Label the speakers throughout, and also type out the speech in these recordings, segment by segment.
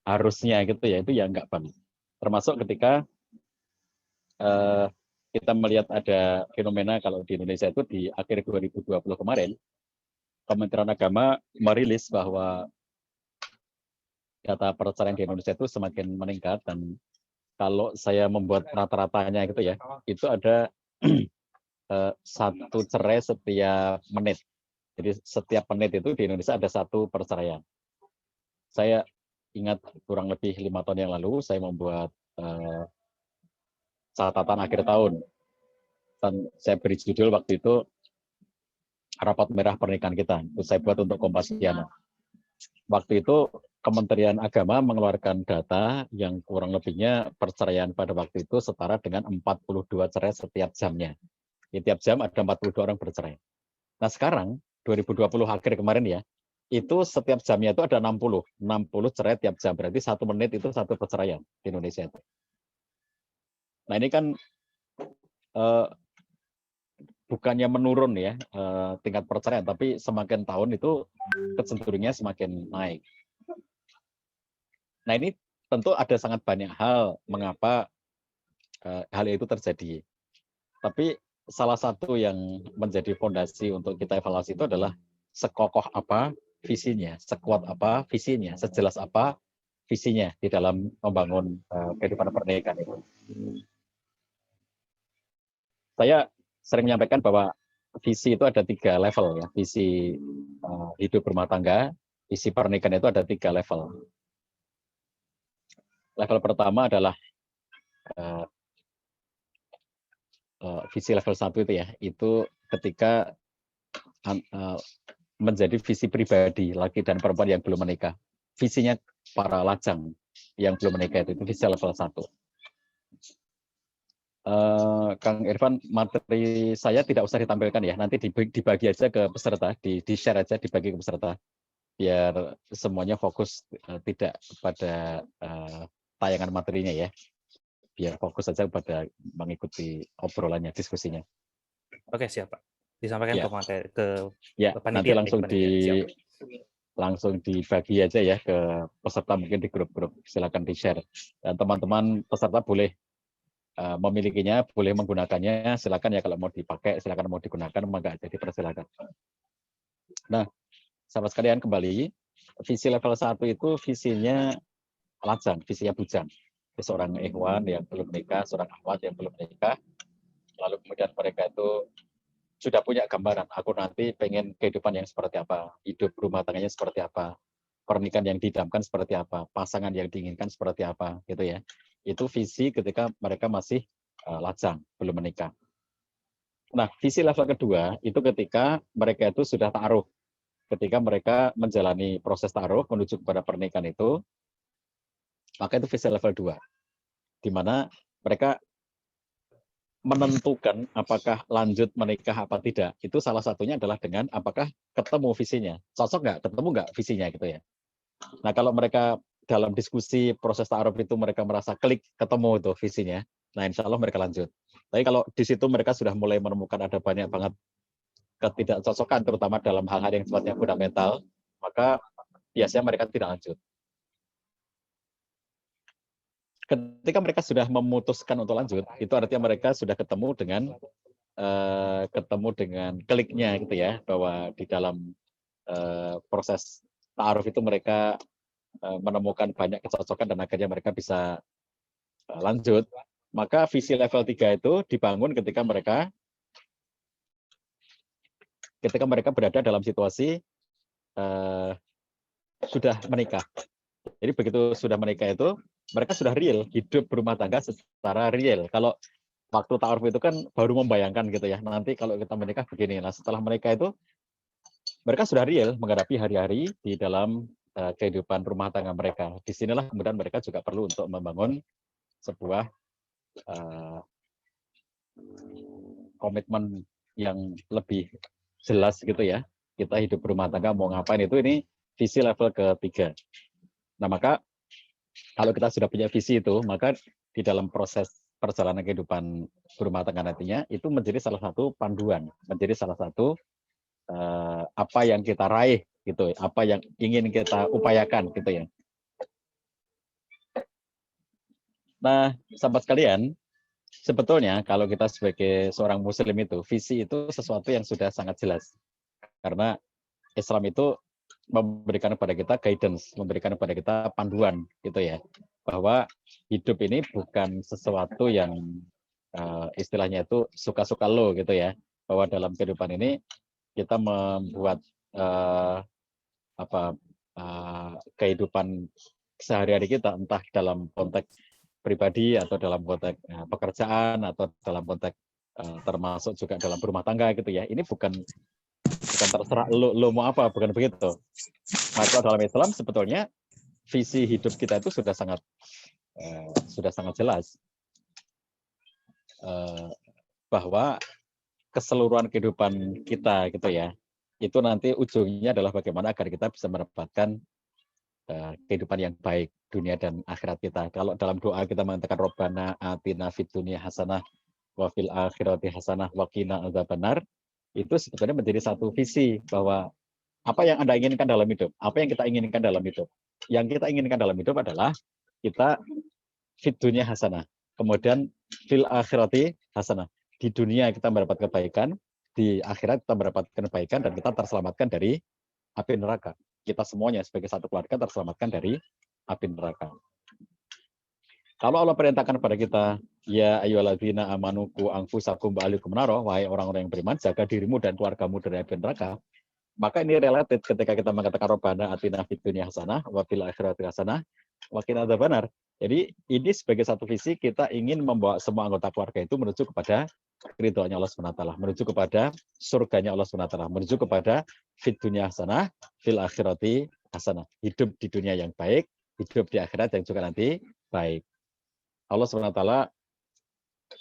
Speaker 1: harusnya gitu ya, itu ya nggak banget. Termasuk ketika kita melihat ada fenomena kalau di Indonesia itu di akhir 2020 kemarin, Kementerian Agama merilis bahwa data perceraian di Indonesia itu semakin meningkat, dan kalau saya membuat rata-ratanya gitu ya, itu ada satu cerai setiap menit. Jadi setiap menit itu di Indonesia ada satu perceraian. Saya ingat kurang lebih 5 tahun yang lalu saya membuat catatan akhir tahun, dan saya beri judul waktu itu Rapat Merah Pernikahan Kita. Itu saya buat untuk Kompasiana. Waktu itu Kementerian Agama mengeluarkan data yang kurang lebihnya perceraian pada waktu itu setara dengan 42 cerai setiap jamnya. Di tiap jam ada 42 orang bercerai. Nah sekarang 2020 akhir kemarin ya, itu setiap jamnya itu ada 60 cerai tiap jam. Berarti 1 menit itu 1 perceraian di Indonesia itu. Nah ini kan bukannya menurun ya tingkat perceraian, tapi semakin tahun itu kecenderungannya semakin naik. Nah ini tentu ada sangat banyak hal mengapa hal itu terjadi. Tapi salah satu yang menjadi fondasi untuk kita evaluasi itu adalah sekokoh apa visinya, sekuat apa visinya, sejelas apa visinya di dalam membangun kehidupan pernikahan itu. Saya sering menyampaikan bahwa visi itu ada 3 level ya. Visi hidup rumah tangga, visi pernikahan itu ada 3 level. Level pertama adalah visi level 1 itu ya, itu ketika menjadi visi pribadi laki dan perempuan yang belum menikah. Visinya para lajang yang belum menikah itu visi level 1. Kang Irfan, materi saya tidak usah ditampilkan ya, nanti dibagi aja ke peserta, di-share aja, dibagi ke peserta, biar semuanya fokus tidak pada tayangan materinya ya, biar fokus saja pada mengikuti obrolannya, diskusinya.
Speaker 2: Oke, siap Pak. Disampaikan
Speaker 1: Ya.
Speaker 2: ke
Speaker 1: Ya,
Speaker 2: panitia.
Speaker 1: nanti langsung dibagi aja ya ke peserta, mungkin di grup-grup, silakan di-share. Dan teman-teman peserta boleh memilikinya, boleh menggunakannya, silakan ya, kalau mau dipakai, silakan, mau digunakan, maka jadi persilakan. Nah, sahabat sekalian, kembali, visi level 1 itu visinya lajang, visinya bujang. Seorang ikhwan yang belum menikah, seorang akhwat yang belum menikah, lalu kemudian mereka itu sudah punya gambaran, aku nanti pengen kehidupan yang seperti apa, hidup rumah tangganya seperti apa, pernikahan yang didamkan seperti apa, pasangan yang diinginkan seperti apa, gitu ya. Itu visi ketika mereka masih lajang, belum menikah. Nah, visi level kedua itu ketika mereka itu sudah ta'aruf, ketika mereka menjalani proses ta'aruf menuju kepada pernikahan itu, maka itu visi level 2, di mana mereka menentukan apakah lanjut menikah apa tidak. Itu salah satunya adalah dengan apakah ketemu visinya. Cocok nggak, ketemu nggak visinya gitu ya. Nah kalau mereka dalam diskusi proses ta'aruf itu mereka merasa klik, ketemu itu visinya, nah insya Allah mereka lanjut. Tapi kalau di situ mereka sudah mulai menemukan ada banyak banget ketidakcocokan, terutama dalam hal-hal yang sifatnya fundamental, maka biasanya mereka tidak lanjut. Ketika mereka sudah memutuskan untuk lanjut, itu artinya mereka sudah ketemu dengan kliknya gitu ya, bahwa di dalam proses ta'aruf itu mereka menemukan banyak kecocokan dan akhirnya mereka bisa lanjut. Maka visi level 3 itu dibangun ketika mereka berada dalam situasi sudah menikah. Jadi begitu sudah menikah itu mereka sudah real hidup berumah tangga secara real. Kalau waktu ta'aruf itu kan baru membayangkan gitu ya, nanti kalau kita menikah begini. Nah setelah menikah itu mereka sudah real menghadapi hari-hari di dalam kehidupan rumah tangga mereka. Disinilah kemudian mereka juga perlu untuk membangun sebuah komitmen yang lebih jelas gitu ya. Kita hidup berumah tangga mau ngapain, itu ini visi level ketiga. Nah maka kalau kita sudah punya visi itu, maka di dalam proses perjalanan kehidupan berumah tangga nantinya itu menjadi salah satu panduan, menjadi salah satu apa yang kita raih gitu, apa yang ingin kita upayakan gitu ya. Nah, sahabat sekalian, sebetulnya kalau kita sebagai seorang muslim itu, visi itu sesuatu yang sudah sangat jelas. Karena Islam itu memberikan kepada kita guidance, memberikan kepada kita panduan gitu ya. Bahwa hidup ini bukan sesuatu yang istilahnya itu suka-suka lo gitu ya. Bahwa dalam kehidupan ini kita membuat kehidupan sehari-hari kita, entah dalam konteks pribadi atau dalam konteks pekerjaan atau dalam konteks termasuk juga dalam rumah tangga gitu ya. Ini bukan terserah lo mau apa, bukan begitu. Nah, kalau dalam Islam sebetulnya visi hidup kita itu sudah sangat jelas, bahwa keseluruhan kehidupan kita gitu ya, itu nanti ujungnya adalah bagaimana agar kita bisa mendapatkan kehidupan yang baik dunia dan akhirat kita. Kalau dalam doa kita mengatakan Robbana atina fid dunya hasanah wa fil akhirati hasanah wa qina adzabannar, itu sebetulnya menjadi satu visi bahwa apa yang Anda inginkan dalam hidup, apa yang kita inginkan dalam hidup. Yang kita inginkan dalam hidup adalah kita fid dunya hasanah, kemudian fil akhirati hasanah. Di dunia kita mendapat kebaikan, di akhirat kita mendapatkan kebaikan, dan kita terselamatkan dari api neraka. Kita semuanya sebagai satu keluarga terselamatkan dari api neraka. Kalau Allah perintahkan kepada kita, ya ayyuhalladzina amanu qu anfusakum wa ahlikum naro, wahai orang-orang yang beriman, jaga dirimu dan keluargamu dari api neraka. Maka ini related ketika kita mengatakan Robbana atina fid dunya hasanah wa fil akhirati hasanah wa qina adzabannar. Jadi ini sebagai satu visi, kita ingin membawa semua anggota keluarga itu menuju kepada ridhonya Allah SWT, menuju kepada surganya Allah SWT, menuju kepada fid dunya hasanah, fil akhirati hasanah. Hidup di dunia yang baik, hidup di akhirat yang juga nanti baik. Allah SWT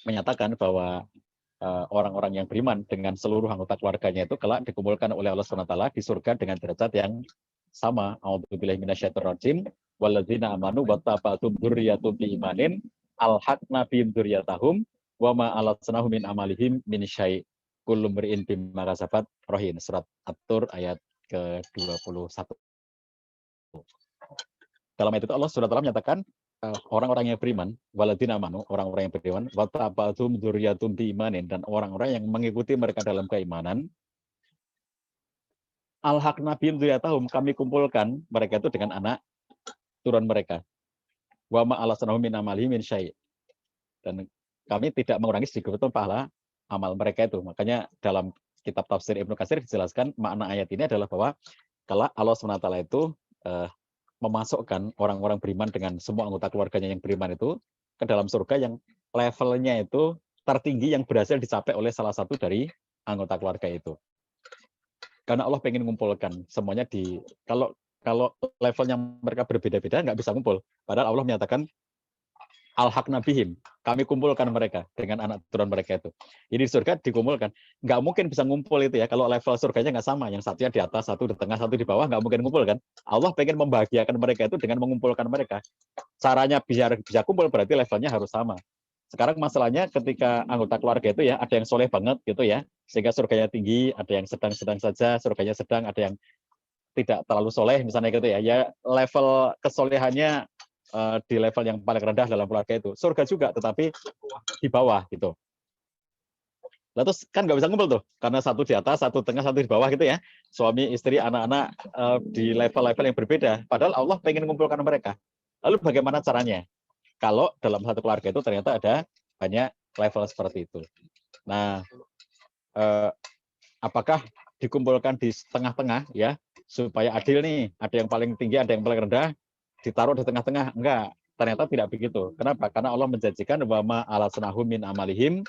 Speaker 1: menyatakan bahwa orang-orang yang beriman dengan seluruh anggota keluarganya itu kelak dikumpulkan oleh Allah SWT di surga dengan derajat yang sama. A'udzubillahi minasyaitonirrajim. Walladzina amanu wattaba'tum dzurriyyatum biimanin alhaqna bihim dzurriyyatahum wa ma alatnahum min amalihim min syai'. Kullu mri'in bima kasabat rahin. Surat At-Tur ayat ke-21. Dalam ayat itu Allah SWT menyatakan orang-orang yang beriman, waladina amanu, orang-orang yang beriman, wattaba'tum dzurriyyatum biimanin, dan orang-orang yang mengikuti mereka dalam keimanan, alhaqna bihim dzurriyyatahum, kami kumpulkan mereka itu dengan anak turun mereka. Wa ma alatnahum min amalihim min syai'. Dan kami tidak mengurangi sedikit pun pahala amal mereka itu. Makanya dalam kitab tafsir Ibnu Katsir dijelaskan makna ayat ini adalah bahwa kalau Allah SWT itu memasukkan orang-orang beriman dengan semua anggota keluarganya yang beriman itu ke dalam surga yang levelnya itu tertinggi yang berhasil dicapai oleh salah satu dari anggota keluarga itu. Karena Allah pengen mengumpulkan semuanya kalau levelnya mereka berbeda-beda nggak bisa ngumpul. Padahal Allah menyatakan alhaqna bihim, kami kumpulkan mereka dengan anak turun mereka itu. Jadi di surga dikumpulkan. Nggak mungkin bisa ngumpul itu ya, kalau level surganya nggak sama. Yang satunya di atas, satu di tengah, satu di bawah, nggak mungkin ngumpul kan. Allah pengen membahagiakan mereka itu dengan mengumpulkan mereka. Caranya biar bisa kumpul berarti levelnya harus sama. Sekarang masalahnya ketika anggota keluarga itu ya, ada yang soleh banget gitu ya, sehingga surganya tinggi, ada yang sedang-sedang saja, surganya sedang, ada yang tidak terlalu soleh misalnya gitu ya. Ya level kesolehannya di level yang paling rendah dalam keluarga itu. Surga juga, tetapi di bawah gitu. Lalu terus kan nggak bisa ngumpul tuh, karena satu di atas, satu tengah, satu di bawah gitu ya. Suami, istri, anak-anak di level-level yang berbeda. Padahal Allah pengen mengumpulkan mereka. Lalu bagaimana caranya? Kalau dalam satu keluarga itu ternyata ada banyak level seperti itu. Nah, apakah dikumpulkan di tengah-tengah ya, supaya adil nih, ada yang paling tinggi, ada yang paling rendah, ditaruh di tengah-tengah? Enggak, ternyata tidak begitu. Kenapa? Karena Allah menjanjikan wa ma alatnahum min amalihim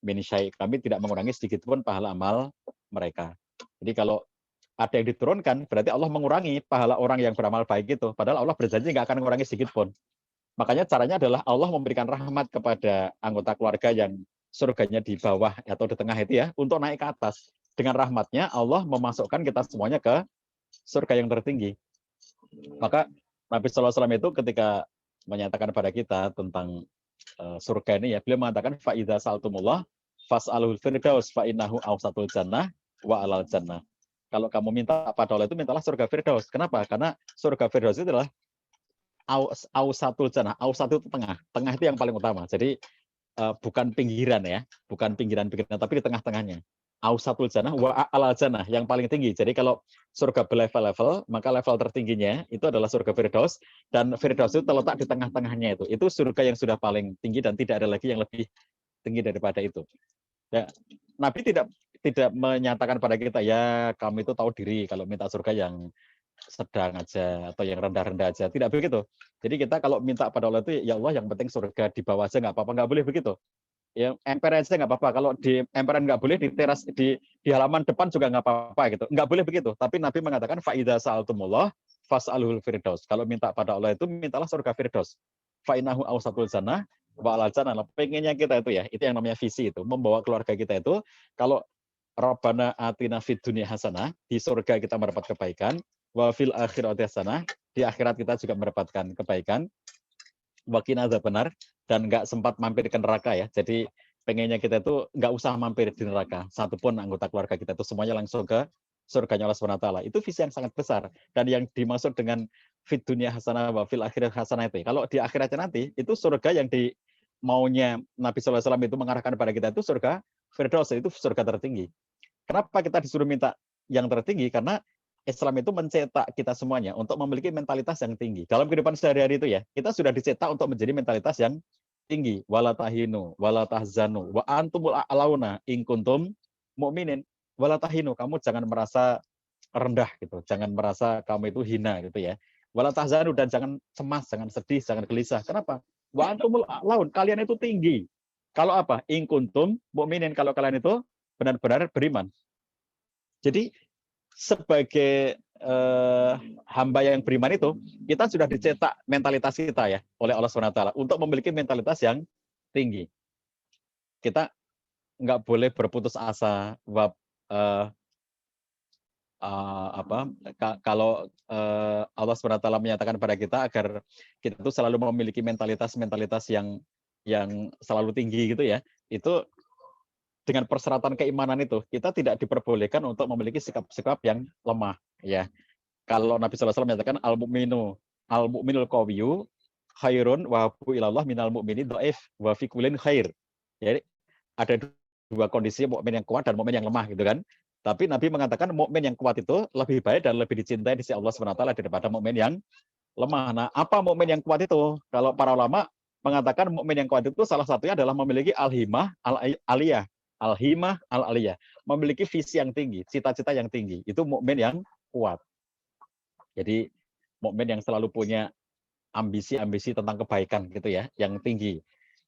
Speaker 1: min syai', kami tidak mengurangi sedikit pun pahala amal mereka. Jadi kalau ada yang diturunkan, berarti Allah mengurangi pahala orang yang beramal baik itu. Padahal Allah berjanji nggak akan mengurangi sedikit pun. Makanya caranya adalah Allah memberikan rahmat kepada anggota keluarga yang surganya di bawah atau di tengah itu ya, untuk naik ke atas. Dengan rahmatnya Allah memasukkan kita semuanya ke surga yang tertinggi. Maka Nabi SAW itu ketika menyatakan pada kita tentang surga ini ya, beliau mengatakan fa'idza saltumullah fas'alul firdaus fa'innahu awsatul jannah wa alal jannah. Kalau kamu minta pada Allah itu mintalah surga firdaus. Kenapa? Karena surga firdaus itu adalah ausatul jannah. Ausat itu tengah. Tengah itu yang paling utama. Jadi bukan pinggiran ya, bukan pinggiran-pinggiran, tapi di tengah-tengahnya. Ausatul jannah wa a'lal jannah, yang paling tinggi. Jadi kalau surga berlevel-level, maka level tertingginya itu adalah surga Firdaus, dan Firdaus itu terletak di tengah-tengahnya itu. Itu surga yang sudah paling tinggi dan tidak ada lagi yang lebih tinggi daripada itu. Ya, Nabi tidak menyatakan pada kita, ya kamu itu tahu diri kalau minta surga yang sedang aja atau yang rendah-rendah aja. Tidak begitu. Jadi kita kalau minta pada Allah itu, ya Allah yang penting surga di bawah aja nggak apa-apa, nggak boleh begitu. Ya emper aja nggak apa-apa. Kalau di emperan nggak boleh, di teras di halaman depan juga nggak apa-apa gitu. Nggak boleh begitu. Tapi Nabi mengatakan faida sa'altumullah fas'aluhul firdaus. Kalau minta pada Allah itu mintalah surga Firdaus. Fa'inahu awsatul jannah wa alal jannah. Pengennya kita itu ya, itu yang namanya visi itu, membawa keluarga kita itu kalau Rabbana atina fid dunya hasanah, di surga kita mendapat kebaikan, wa fil akhirati hasanah, di akhirat kita juga mendapatkan kebaikan, wa qina adzabannar, dan nggak sempat mampir ke neraka ya. Jadi pengennya kita itu nggak usah mampir di neraka, satupun anggota keluarga kita itu semuanya langsung ke surganya Allah Subhanahu wa taala. Itu visi yang sangat besar, dan yang dimaksud dengan fid dunya hasanah wa fil akhirati hasanah itu, kalau di akhiratnya nanti itu surga yang di maunya Nabi SAW itu mengarahkan pada kita itu surga Firdaus, itu surga tertinggi. Kenapa kita disuruh minta yang tertinggi? Karena Islam itu mencetak kita semuanya untuk memiliki mentalitas yang tinggi. Dalam kehidupan sehari-hari itu ya, kita sudah dicetak untuk menjadi mentalitas yang tinggi. Wala tahinu, wala tahzanu, wa antumul a'launa in kuntum mu'minin. Wala tahinu, kamu jangan merasa rendah gitu, jangan merasa kamu itu hina gitu ya. Wala tahzanu, dan jangan cemas, jangan sedih, jangan gelisah. Kenapa? Wa antumul a'laun, kalian itu tinggi. Kalau apa? In kuntum mu'minin, kalau kalian itu benar-benar beriman. Jadi sebagai hamba yang beriman itu, kita sudah dicetak mentalitas kita ya oleh Allah SWT untuk memiliki mentalitas yang tinggi. Kita nggak boleh berputus asa. Kalau Allah SWT menyatakan pada kita agar kita itu selalu memiliki mentalitas yang selalu tinggi gitu ya, itu dengan persyaratan keimanan itu, kita tidak diperbolehkan untuk memiliki sikap-sikap yang lemah. Ya, kalau Nabi SAW menyatakan al-mu'minul qawiyyu khairun wa habu ilallah minal mu'mini dhaif wa fi kullin khair. Jadi ada dua kondisi, mukmin yang kuat dan mukmin yang lemah gitu kan. Tapi Nabi mengatakan mukmin yang kuat itu lebih baik dan lebih dicintai di sisi Allah SWT daripada mukmin yang lemah. Nah, apa mukmin yang kuat itu? Kalau para ulama mengatakan mukmin yang kuat itu salah satunya adalah memiliki al-himah al-aliyah. Al-himah al-aliyah, memiliki visi yang tinggi, cita-cita yang tinggi. Itu mukmin yang kuat. Jadi mukmin yang selalu punya ambisi-ambisi tentang kebaikan gitu ya, yang tinggi.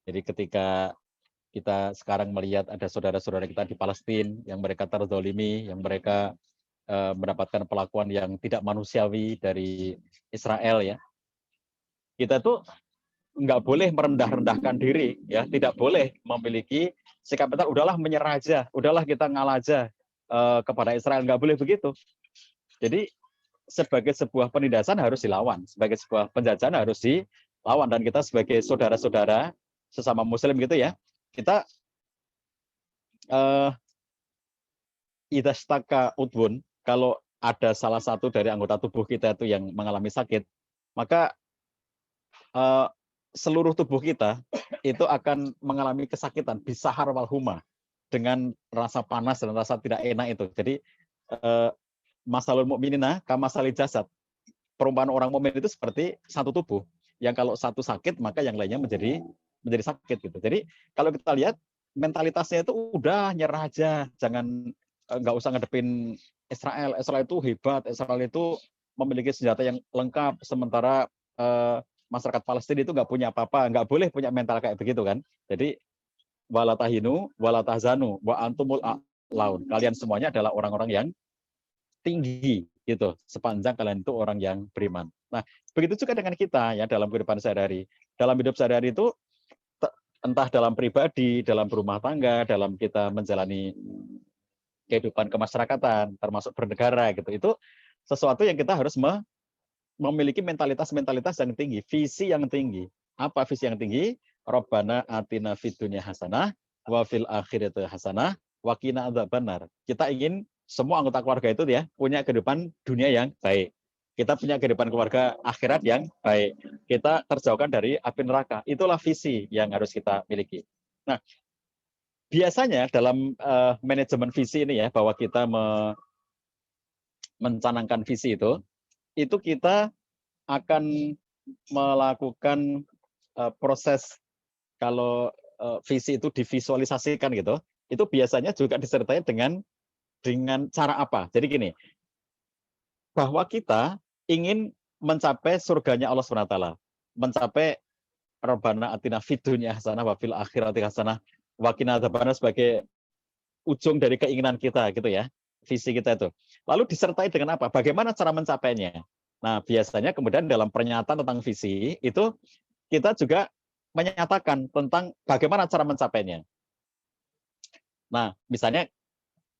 Speaker 1: Jadi ketika kita sekarang melihat ada saudara-saudara kita di Palestina yang mereka terzolimi, yang mereka mendapatkan perlakuan yang tidak manusiawi dari Israel ya, kita tuh nggak boleh merendah-rendahkan diri ya, tidak boleh memiliki sikap mental udahlah menyerah aja, udahlah kita ngalah aja kepada Israel, nggak boleh begitu. Jadi sebagai sebuah penindasan harus dilawan, sebagai sebuah penjajahan harus dilawan, dan kita sebagai saudara-saudara sesama Muslim gitu ya, kita idastaka udwun, kalau ada salah satu dari anggota tubuh kita itu yang mengalami sakit, maka seluruh tubuh kita itu akan mengalami kesakitan bisahar wal huma, dengan rasa panas dan rasa tidak enak itu. Jadi masalul mukminina kamasalil jasad, perumpamaan orang mukmin itu seperti satu tubuh yang kalau satu sakit maka yang lainnya menjadi sakit gitu. Jadi kalau kita lihat mentalitasnya itu udah nyerah aja, jangan nggak usah ngadepin Israel. Israel itu hebat, Israel itu memiliki senjata yang lengkap, sementara masyarakat Palestina itu nggak punya apa-apa, nggak boleh punya mental kayak begitu kan. Jadi wala tahinu wala tahzanu wa antumul a'laun, kalian semuanya adalah orang-orang yang tinggi gitu, sepanjang kalian itu orang yang beriman. Nah, begitu juga dengan kita ya dalam kehidupan sehari-hari. Dalam hidup sehari-hari itu entah dalam pribadi, dalam berumah tangga, dalam kita menjalani kehidupan kemasyarakatan, termasuk bernegara gitu. Itu sesuatu yang kita harus memiliki mentalitas yang tinggi, visi yang tinggi. Apa visi yang tinggi? Rabbana atina fid dunya hasanah wa fil akhirati hasanah wa qina adzabannar. Kita ingin semua anggota keluarga itu ya punya kehidupan dunia yang baik. Kita punya kehidupan keluarga akhirat yang baik. Kita terjauhkan dari api neraka. Itulah visi yang harus kita miliki. Nah, biasanya dalam manajemen visi ini ya, bahwa kita mencanangkan visi itu kita akan melakukan proses kalau visi itu divisualisasikan gitu, itu biasanya juga disertai dengan cara apa? Jadi gini, bahwa kita ingin mencapai surganya Allah SWT, mencapai Rabbana atina fid dunya hasanah wa fil akhirati hasanah wa qina adzabannar sebagai ujung dari keinginan kita gitu ya, visi kita itu. Lalu disertai dengan apa? Bagaimana cara mencapainya? Nah, biasanya kemudian dalam pernyataan tentang visi itu kita juga menyatakan tentang bagaimana cara mencapainya. Nah, misalnya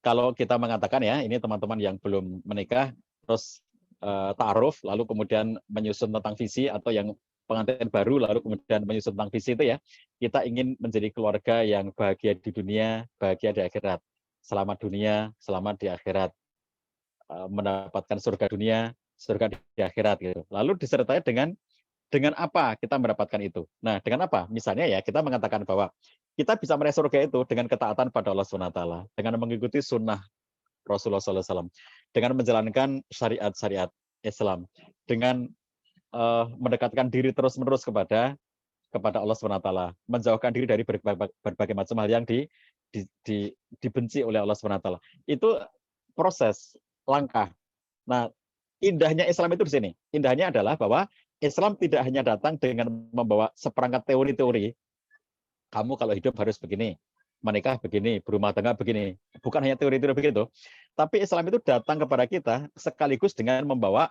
Speaker 1: kalau kita mengatakan ya, ini teman-teman yang belum menikah, terus ta'aruf, lalu kemudian menyusun tentang visi, atau yang pengantin baru, lalu kemudian menyusun tentang visi itu ya, kita ingin menjadi keluarga yang bahagia di dunia, bahagia di akhirat. Selamat dunia, selamat di akhirat. Mendapatkan surga dunia, surga di akhirat gitu. Lalu disertai dengan apa kita mendapatkan itu? Nah, dengan apa? Misalnya ya, kita mengatakan bahwa kita bisa meraih surga itu dengan ketaatan pada Allah SWT, dengan mengikuti sunnah Rasulullah SAW, dengan menjalankan syariat-syariat Islam, dengan mendekatkan diri terus-menerus kepada Allah SWT, menjauhkan diri dari berbagai macam hal yang dibenci oleh Allah SWT. Itu proses, langkah. Nah, indahnya Islam itu di sini. Indahnya adalah bahwa Islam tidak hanya datang dengan membawa seperangkat teori-teori. Kamu kalau hidup harus begini, menikah begini, berumah tangga begini. Bukan hanya teori-teori begitu. Tapi Islam itu datang kepada kita sekaligus dengan membawa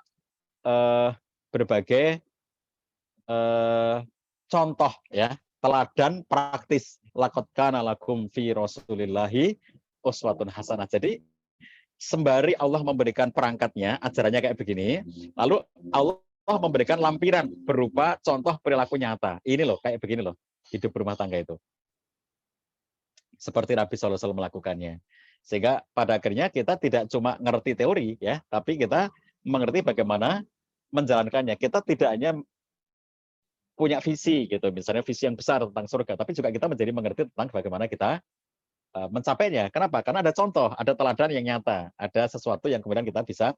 Speaker 1: berbagai contoh ya, teladan praktis. Laqad kana lakum fi Rasulillahi uswatun hasanah. Jadi sembari Allah memberikan perangkatnya, ajarannya kayak begini, lalu Allah memberikan lampiran berupa contoh perilaku nyata. Ini loh, kayak begini loh, hidup berumah tangga itu. Seperti Nabi SAW melakukannya. Sehingga pada akhirnya kita tidak cuma ngerti teori, ya, tapi kita mengerti bagaimana menjalankannya. Kita tidak hanya punya visi, gitu, misalnya visi yang besar tentang surga, tapi juga kita menjadi mengerti tentang bagaimana kita mencapainya. Kenapa? Karena ada contoh, ada teladan yang nyata, ada sesuatu yang kemudian kita bisa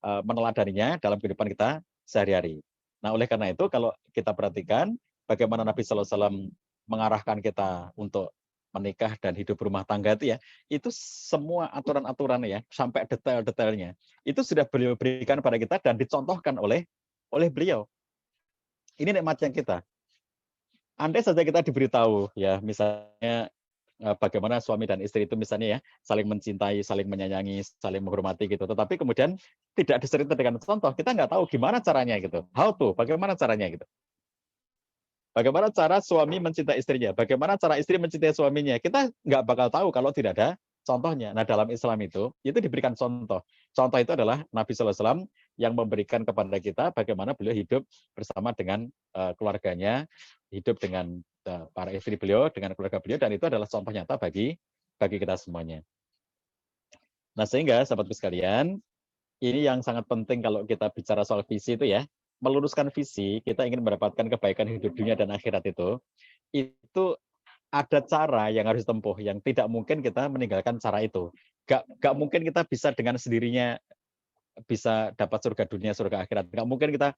Speaker 1: meneladaninya dalam kehidupan kita sehari-hari. Nah, oleh karena itu kalau kita perhatikan bagaimana Nabi SAW mengarahkan kita untuk menikah dan hidup rumah tangga itu ya, itu semua aturan-aturan ya, sampai detail-detailnya, itu sudah beliau berikan pada kita dan dicontohkan oleh beliau. Ini nikmatnya kita. Andai saja kita diberitahu ya, misalnya bagaimana suami dan istri itu misalnya ya saling mencintai, saling menyayangi, saling menghormati gitu. Tetapi kemudian tidak disertai dengan contoh, kita nggak tahu gimana caranya gitu. How to, bagaimana caranya gitu. Bagaimana cara suami mencintai istrinya, bagaimana cara istri mencintai suaminya. Kita nggak bakal tahu kalau tidak ada contohnya. Nah, dalam Islam itu diberikan contoh. Contoh itu adalah Nabi SAW yang memberikan kepada kita bagaimana beliau hidup bersama dengan keluarganya, hidup dengan para istri beliau, dengan keluarga beliau, dan itu adalah contoh nyata bagi kita semuanya. Nah, sehingga sahabatku sekalian, ini yang sangat penting kalau kita bicara soal visi itu ya, meluruskan visi, kita ingin mendapatkan kebaikan hidup dunia dan akhirat itu ada cara yang harus ditempuh, yang tidak mungkin kita meninggalkan cara itu. Gak mungkin kita bisa dengan sendirinya bisa dapat surga dunia, surga akhirat. Gak mungkin kita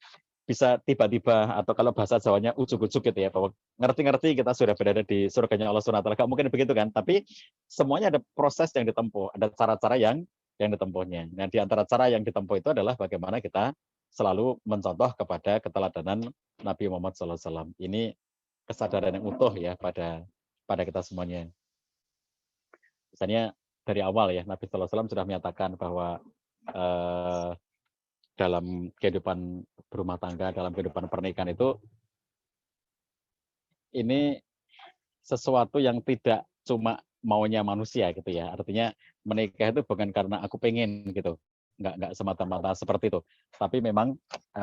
Speaker 1: bisa tiba-tiba, atau kalau bahasa Jawanya ujuk-ujuk gitu ya, bahwa ngerti-ngerti kita sudah berada di surganya Allah SWT. Gak mungkin begitu kan, tapi semuanya ada proses yang ditempuh, ada cara-cara yang ditempuhnya. Nah, di antara cara yang ditempuh itu adalah bagaimana kita selalu mencontoh kepada keteladanan Nabi Muhammad SAW. Ini kesadaran yang utuh ya pada kita semuanya. Misalnya dari awal ya, Nabi SAW sudah menyatakan bahwa dalam kehidupan berumah tangga, dalam kehidupan pernikahan itu, ini sesuatu yang tidak cuma maunya manusia gitu ya. Artinya menikah itu bukan karena aku pengen gitu, nggak semata-mata seperti itu. Tapi memang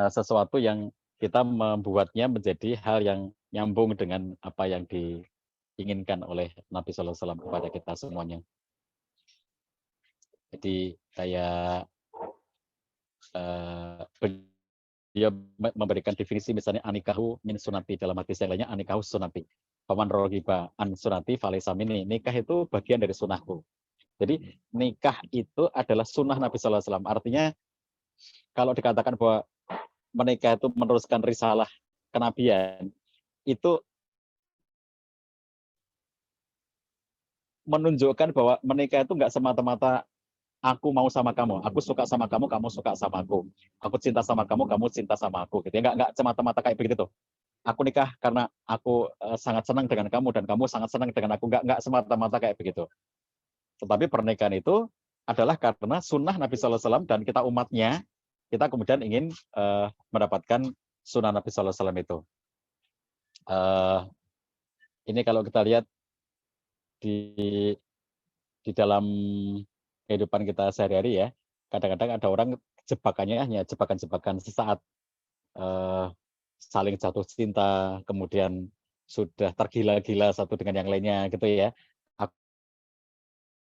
Speaker 1: sesuatu yang kita membuatnya menjadi hal yang nyambung dengan apa yang diinginkan oleh Nabi SAW kepada kita semuanya. Jadi kayak dia memberikan definisi misalnya anikahu min sunati, dalam hadis yang lainnya anikahu sunati. Paman rogiba an sunati falaysa minni. Nikah itu bagian dari sunnahku. Jadi nikah itu adalah sunnah Nabi Sallallahu Alaihi Wasallam. Artinya kalau dikatakan bahwa menikah itu meneruskan risalah kenabian, itu menunjukkan bahwa menikah itu nggak semata-mata aku mau sama kamu, aku suka sama kamu, kamu suka sama aku cinta sama kamu, kamu cinta sama aku, gitu ya. Nggak semata-mata kayak begitu tuh. Aku nikah karena aku sangat senang dengan kamu dan kamu sangat senang dengan aku, nggak semata-mata kayak begitu. Tetapi pernikahan itu adalah karena sunnah Nabi Sallallahu Alaihi Wasallam dan kita umatnya, kita kemudian ingin mendapatkan sunnah Nabi Sallallahu Alaihi Wasallam itu. Ini kalau kita lihat di dalam kehidupan kita sehari-hari ya, kadang-kadang ada orang jebakannya hanya jebakan-jebakan sesaat, saling jatuh cinta, kemudian sudah tergila-gila satu dengan yang lainnya gitu ya. Aku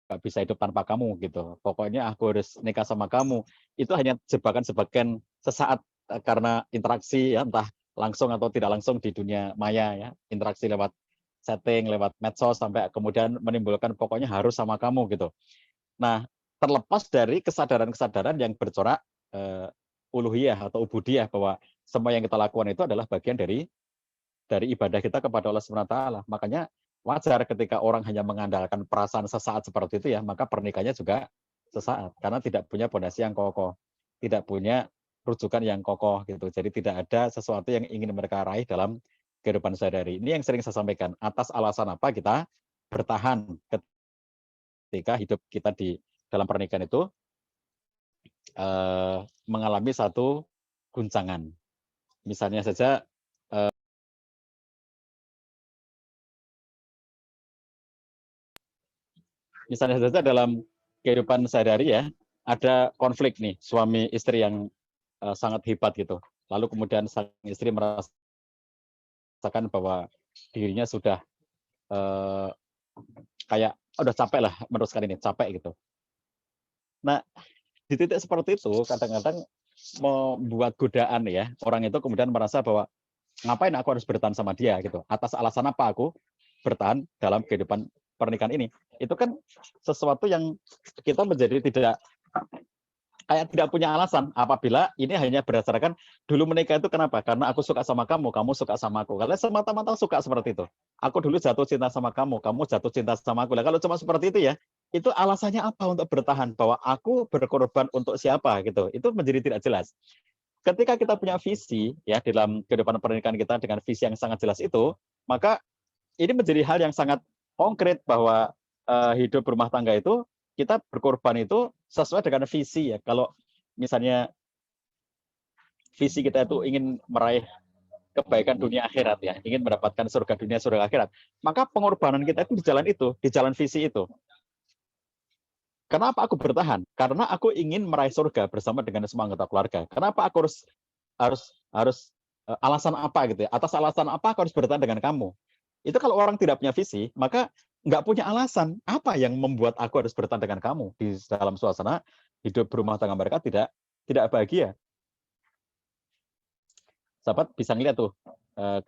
Speaker 1: nggak bisa hidup tanpa kamu gitu. Pokoknya aku harus nikah sama kamu. Itu hanya jebakan-jebakan sesaat karena interaksi ya, entah langsung atau tidak langsung di dunia maya ya, interaksi lewat setting, lewat medsos sampai kemudian menimbulkan pokoknya harus sama kamu gitu. Nah, terlepas dari kesadaran-kesadaran yang bercorak uluhiyah atau ubudiyah bahwa semua yang kita lakukan itu adalah bagian dari ibadah kita kepada Allah Subhanahu wa taala. Makanya wajar ketika orang hanya mengandalkan perasaan sesaat seperti itu ya, maka pernikahannya juga sesaat karena tidak punya pondasi yang kokoh, tidak punya rujukan yang kokoh gitu. Jadi tidak ada sesuatu yang ingin mereka raih dalam kehidupan sehari-hari. Ini yang sering saya sampaikan, atas alasan apa kita bertahan ketika hidup kita di dalam pernikahan itu mengalami satu guncangan. Misalnya saja dalam kehidupan sehari-hari ya, ada konflik nih suami istri yang sangat hebat gitu. Lalu kemudian sang istri merasakan bahwa dirinya sudah kayak udah capek lah meneruskan ini, capek gitu. Nah, di titik seperti itu kadang-kadang membuat godaan ya, orang itu kemudian merasa bahwa ngapain aku harus bertahan sama dia gitu, atas alasan apa aku bertahan dalam kehidupan pernikahan ini. Itu kan sesuatu yang kita menjadi tidak punya alasan apabila ini hanya berdasarkan dulu menikah itu kenapa? Karena aku suka sama kamu, kamu suka sama aku. Kalau semata-mata suka seperti itu. Aku dulu jatuh cinta sama kamu, kamu jatuh cinta sama aku. Nah, kalau cuma seperti itu ya, itu alasannya apa untuk bertahan? Bahwa aku berkorban untuk siapa gitu. Itu menjadi tidak jelas. Ketika kita punya visi ya dalam kehidupan pernikahan kita dengan visi yang sangat jelas itu, maka ini menjadi hal yang sangat konkret bahwa hidup rumah tangga itu kita berkorban itu sesuai dengan visi ya. Kalau misalnya visi kita itu ingin meraih kebaikan dunia akhirat ya, ingin mendapatkan surga dunia, surga akhirat, maka pengorbanan kita itu di jalan visi itu. Kenapa aku bertahan? Karena aku ingin meraih surga bersama dengan semua anggota keluarga. Kenapa aku harus alasan apa gitu ya? Atas alasan apa aku harus bertahan dengan kamu? Itu kalau orang tidak punya visi, maka nggak punya alasan apa yang membuat aku harus bertahan dengan kamu di dalam suasana hidup berumah tangga mereka tidak bahagia. Sahabat bisa ngeliat tuh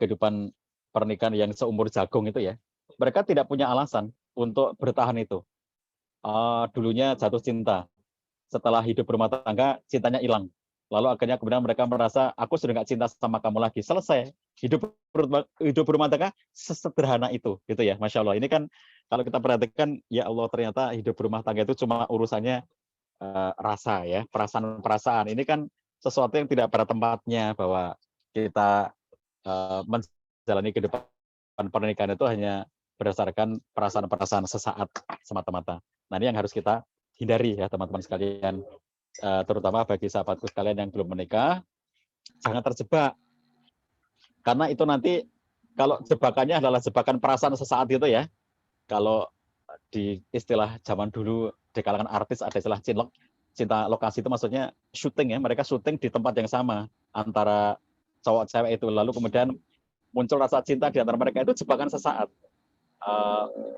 Speaker 1: kehidupan pernikahan yang seumur jagung itu ya, mereka tidak punya alasan untuk bertahan itu. Dulunya jatuh cinta, setelah hidup berumah tangga cintanya hilang, lalu akhirnya kemudian mereka merasa aku sudah nggak cinta sama kamu lagi, selesai hidup berumah tangga sesederhana itu gitu ya. Masya Allah, ini kan kalau kita perhatikan ya Allah, ternyata hidup berumah tangga itu cuma urusannya rasa ya, perasaan ini kan sesuatu yang tidak pada tempatnya, bahwa kita menjalani kehidupan pernikahan itu hanya berdasarkan perasaan-perasaan sesaat semata-mata. Nah, ini yang harus kita hindari ya teman-teman sekalian, terutama bagi sahabatku sekalian yang belum menikah, jangan terjebak. Karena itu nanti kalau jebakannya adalah jebakan perasaan sesaat itu ya, kalau di istilah zaman dulu di kalangan artis ada istilah cinlok, cinta lokasi, itu maksudnya syuting ya, mereka syuting di tempat yang sama antara cowok cewek itu, lalu kemudian muncul rasa cinta di antara mereka, itu jebakan sesaat.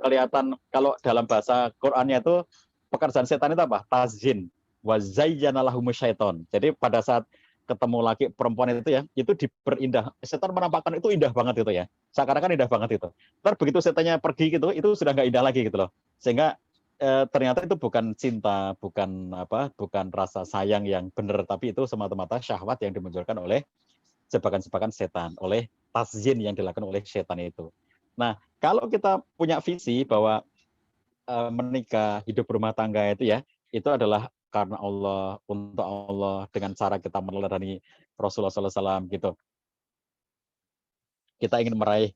Speaker 1: Kelihatan kalau dalam bahasa Qur'annya itu pekerjaan setan itu apa? Tazyin wa zayyana lahumus syaiton. Jadi pada saat ketemu laki perempuan itu ya, itu diperindah. Setan menampakkan itu indah banget itu ya. Seakan-akan indah banget itu. Ntar begitu setannya pergi gitu, itu sudah nggak indah lagi gitu loh. Sehingga ternyata itu bukan cinta, bukan rasa sayang yang benar, tapi itu semata-mata syahwat yang dimunculkan oleh jebakan-jebakan setan, oleh tazyin yang dilakukan oleh setan itu. Nah, kalau kita punya visi bahwa menikah, hidup berumah tangga itu ya, itu adalah karena Allah, untuk Allah, dengan cara kita meneladani Rasulullah SAW gitu. Kita ingin meraih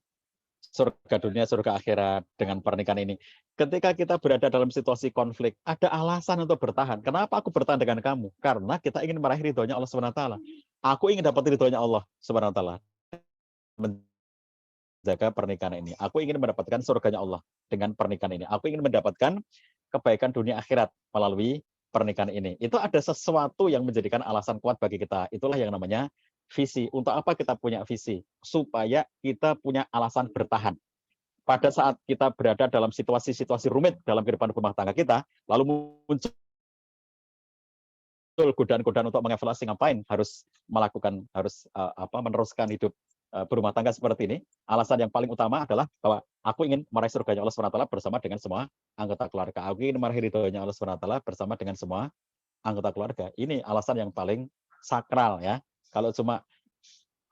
Speaker 1: surga dunia, surga akhirat dengan pernikahan ini. Ketika kita berada dalam situasi konflik, ada alasan untuk bertahan. Kenapa aku bertahan dengan kamu? Karena kita ingin meraih ridhonya Allah SWT. Aku ingin dapat ridhonya Allah SWT. Menjaga pernikahan ini. Aku ingin mendapatkan surganya Allah dengan pernikahan ini. Aku ingin mendapatkan kebaikan dunia akhirat melalui pernikahan ini. Itu ada sesuatu yang menjadikan alasan kuat bagi kita. Itulah yang namanya visi. Untuk apa kita punya visi? Supaya kita punya alasan bertahan. Pada saat kita berada dalam situasi-situasi rumit dalam kehidupan rumah tangga kita, lalu muncul godaan-godaan untuk mengevaluasi ngapain harus meneruskan hidup berumah tangga seperti ini. Alasan yang paling utama adalah bahwa aku ingin meraih surganya Allah SWT bersama dengan semua anggota keluarga. Aku ingin meraih ridhonya Allah SWT bersama dengan semua anggota keluarga. Ini alasan yang paling sakral ya. Kalau cuma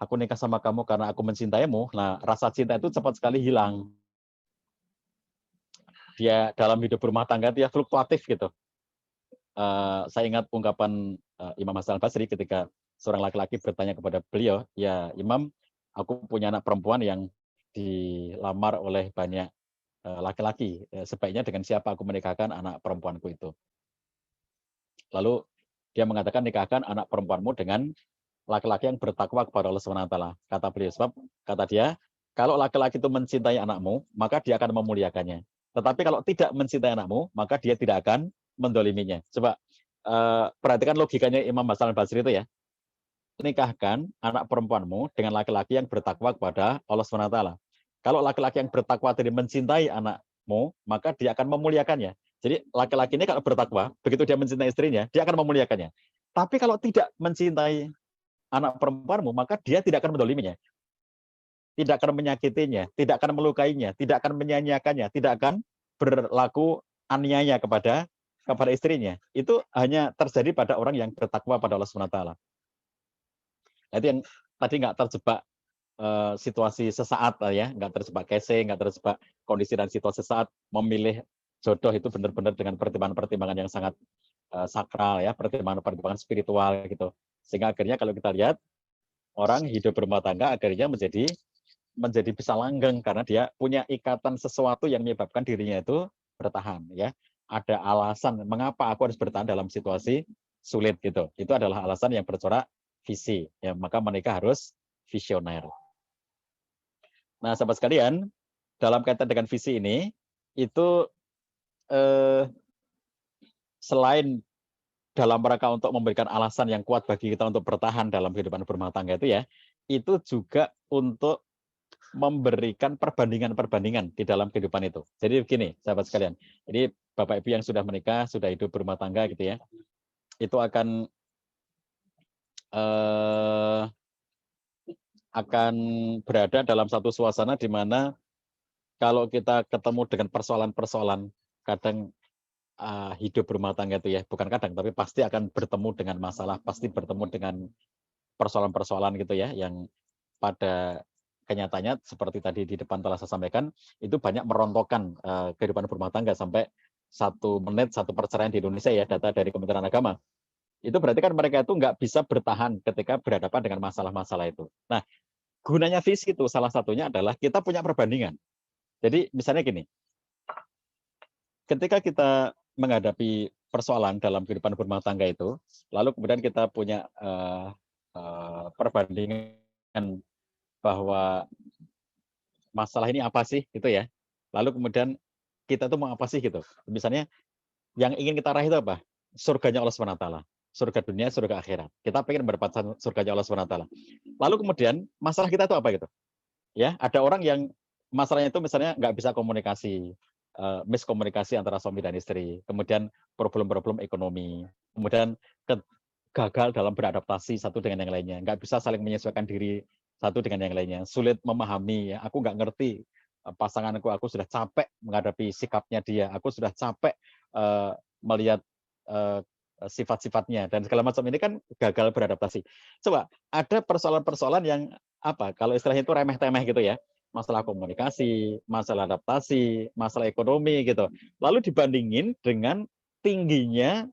Speaker 1: aku nikah sama kamu karena aku mencintaimu, nah rasa cinta itu cepat sekali hilang. Dia dalam hidup berumah tangga dia fluktuatif gitu. Saya ingat ungkapan Imam Hasan Al-Basri ketika seorang laki-laki bertanya kepada beliau, ya Imam, aku punya anak perempuan yang dilamar oleh banyak laki-laki. Sebaiknya dengan siapa aku menikahkan anak perempuanku itu? Lalu dia mengatakan, nikahkan anak perempuanmu dengan laki-laki yang bertakwa kepada Allah SWT. Kata beliau, sebab kata dia, kalau laki-laki itu mencintai anakmu, maka dia akan memuliakannya. Tetapi kalau tidak mencintai anakmu, maka dia tidak akan mendoliminya. Coba perhatikan logikanya Imam Hasan Al-Basri itu ya. Nikahkan anak perempuanmu dengan laki-laki yang bertakwa kepada Allah SWT. Kalau laki-laki yang bertakwa tadi mencintai anakmu, maka dia akan memuliakannya. Jadi laki-laki ini kalau bertakwa, begitu dia mencintai istrinya, dia akan memuliakannya. Tapi kalau tidak mencintai anak perempuanmu, maka dia tidak akan mendoliminya. Tidak akan menyakitinya, tidak akan melukainya, tidak akan menyanyiakannya, tidak akan berlaku aniaya kepada istrinya. Itu hanya terjadi pada orang yang bertakwa pada Allah SWT. Nah, itu yang tadi nggak terjebak situasi sesaat ya, nggak terjebak casing, nggak terjebak kondisi dan situasi sesaat. Memilih jodoh itu benar-benar dengan pertimbangan-pertimbangan yang sangat sakral ya, pertimbangan-pertimbangan spiritual gitu. Sehingga akhirnya kalau kita lihat orang hidup berumah tangga akhirnya menjadi bisa langgeng karena dia punya ikatan sesuatu yang menyebabkan dirinya itu bertahan ya. Ada alasan mengapa aku harus bertahan dalam situasi sulit gitu. Itu adalah alasan yang bercorak visi. Ya, maka menikah harus visioner. Nah, sahabat sekalian, dalam kaitan dengan visi ini itu selain dalam rangka untuk memberikan alasan yang kuat bagi kita untuk bertahan dalam kehidupan berumah tangga itu ya, itu juga untuk memberikan perbandingan-perbandingan di dalam kehidupan itu. Jadi begini, sahabat sekalian. Jadi Bapak Ibu yang sudah menikah, sudah hidup berumah tangga gitu ya, itu akan berada dalam satu suasana di mana kalau kita ketemu dengan persoalan-persoalan, kadang hidup berumah tangga itu ya, bukan kadang, tapi pasti akan bertemu dengan masalah, pasti bertemu dengan persoalan-persoalan gitu ya, yang pada kenyataannya seperti tadi di depan telah saya sampaikan, itu banyak merontokkan kehidupan berumah tangga sampai 1 menit 1 perceraian di Indonesia ya, data dari Kementerian Agama. Itu berarti kan mereka itu nggak bisa bertahan ketika berhadapan dengan masalah-masalah itu. Nah, gunanya visi itu salah satunya adalah kita punya perbandingan. Jadi misalnya gini, ketika kita menghadapi persoalan dalam kehidupan berumah tangga itu, lalu kemudian kita punya perbandingan bahwa masalah ini apa sih gitu ya. Lalu kemudian kita tuh mau apa sih gitu. Misalnya yang ingin kita raih itu apa? Surganya Allah SWT. Surga dunia, surga akhirat. Kita pengen mendapatkan surganya Allah SWT. Lalu kemudian masalah kita itu apa gitu? Ya, ada orang yang masalahnya itu misalnya nggak bisa komunikasi, miskomunikasi antara suami dan istri, kemudian problem-problem ekonomi, kemudian gagal dalam beradaptasi satu dengan yang lainnya, nggak bisa saling menyesuaikan diri satu dengan yang lainnya, sulit memahami, ya, aku nggak ngerti pasanganku, aku sudah capek menghadapi sikapnya dia, aku sudah capek melihat sifat-sifatnya dan segala macam, ini kan gagal beradaptasi. Coba ada persoalan-persoalan yang apa, kalau istilahnya itu remeh-temeh gitu ya, masalah komunikasi, masalah adaptasi, masalah ekonomi gitu. Lalu dibandingin dengan tingginya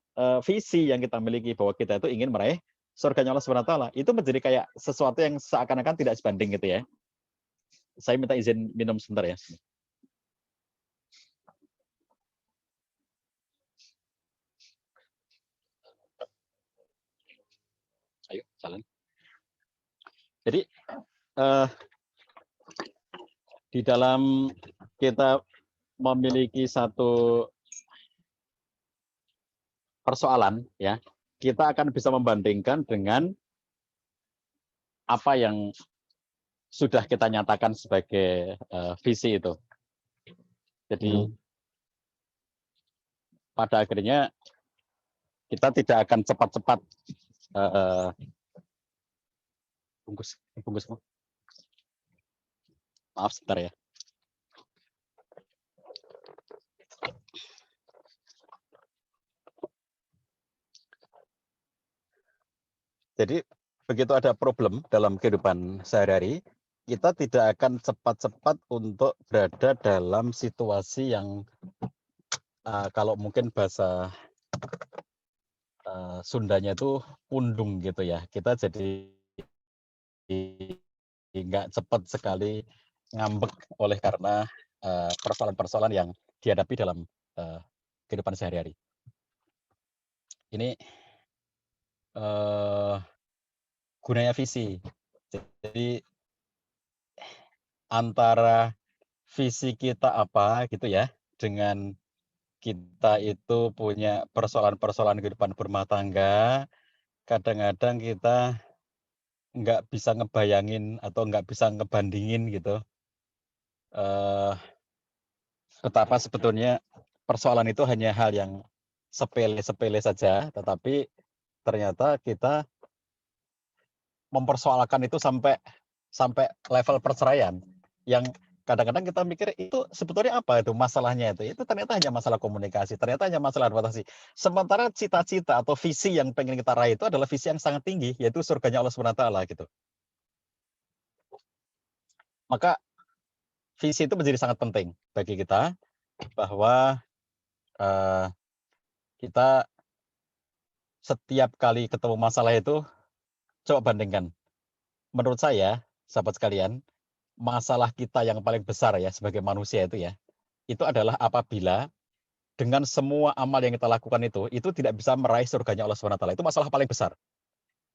Speaker 1: visi yang kita miliki bahwa kita itu ingin meraih surganya Allah Subhanahu wa taala. Itu menjadi kayak sesuatu yang seakan-akan tidak sebanding gitu ya. Saya minta izin minum sebentar ya. Ayo, jalan. Jadi di dalam kita memiliki satu persoalan, ya, kita akan bisa membandingkan dengan apa yang sudah kita nyatakan sebagai visi itu. Jadi pada akhirnya kita tidak akan cepat-cepat bungkus. Maaf sebentar ya. Jadi begitu ada problem dalam kehidupan sehari-hari, kita tidak akan cepat-cepat untuk berada dalam situasi yang kalau mungkin bahasa Sundanya itu pundung gitu ya. Kita jadi nggak cepat sekali ngambek oleh karena persoalan-persoalan yang dihadapi dalam kehidupan sehari-hari. Ini gunanya visi. Jadi antara visi kita apa gitu ya, dengan kita itu punya persoalan-persoalan kehidupan berumah tangga, kadang-kadang kita nggak bisa ngebayangin atau nggak bisa ngebandingin gitu. Betapa sebetulnya persoalan itu hanya hal yang sepele-sepele saja, tetapi ternyata kita mempersoalkan itu sampai level perceraian, yang kadang-kadang kita mikir itu sebetulnya apa itu masalahnya, itu ternyata hanya masalah komunikasi, ternyata hanya masalah adaptasi. Sementara cita-cita atau visi yang pengen kita raih itu adalah visi yang sangat tinggi, yaitu surganya Allah Subhanahu wa taala gitu. Maka visi itu menjadi sangat penting bagi kita, bahwa kita setiap kali ketemu masalah itu coba bandingkan. Menurut saya, sahabat sekalian, masalah kita yang paling besar ya sebagai manusia itu adalah apabila dengan semua amal yang kita lakukan itu tidak bisa meraih surganya Allah Subhanahu wa taala. Itu masalah paling besar.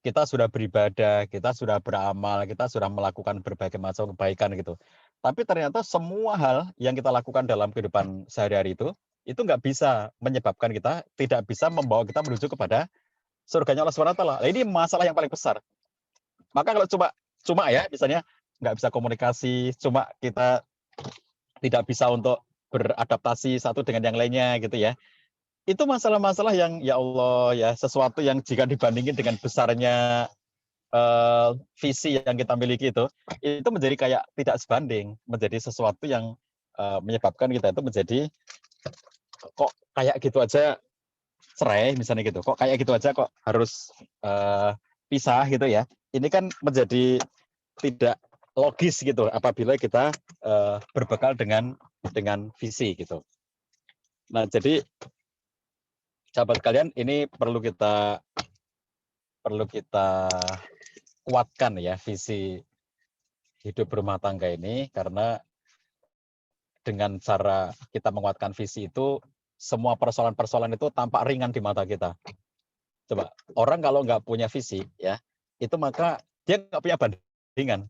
Speaker 1: Kita sudah beribadah, kita sudah beramal, kita sudah melakukan berbagai macam kebaikan gitu. Tapi ternyata semua hal yang kita lakukan dalam kehidupan sehari-hari itu nggak bisa menyebabkan kita, tidak bisa membawa kita menuju kepada surganya Allah Subhanahu wa taala. Ini masalah yang paling besar. Maka kalau cuma ya misalnya nggak bisa komunikasi, cuma kita tidak bisa untuk beradaptasi satu dengan yang lainnya gitu ya. Itu masalah-masalah yang ya Allah ya, sesuatu yang jika dibandingin dengan besarnya visi yang kita miliki itu menjadi kayak tidak sebanding, menjadi sesuatu yang menyebabkan kita itu menjadi kok kayak gitu aja cerai misalnya gitu, kok kayak gitu aja kok harus pisah gitu ya. Ini kan menjadi tidak logis gitu apabila kita berbekal dengan visi gitu. Nah, jadi sahabat kalian, ini perlu kita kuatkan ya visi hidup berumah tangga ini, karena dengan cara kita menguatkan visi itu, semua persoalan-persoalan itu tampak ringan di mata kita. Coba, orang kalau nggak punya visi ya, itu maka dia nggak punya bandingan.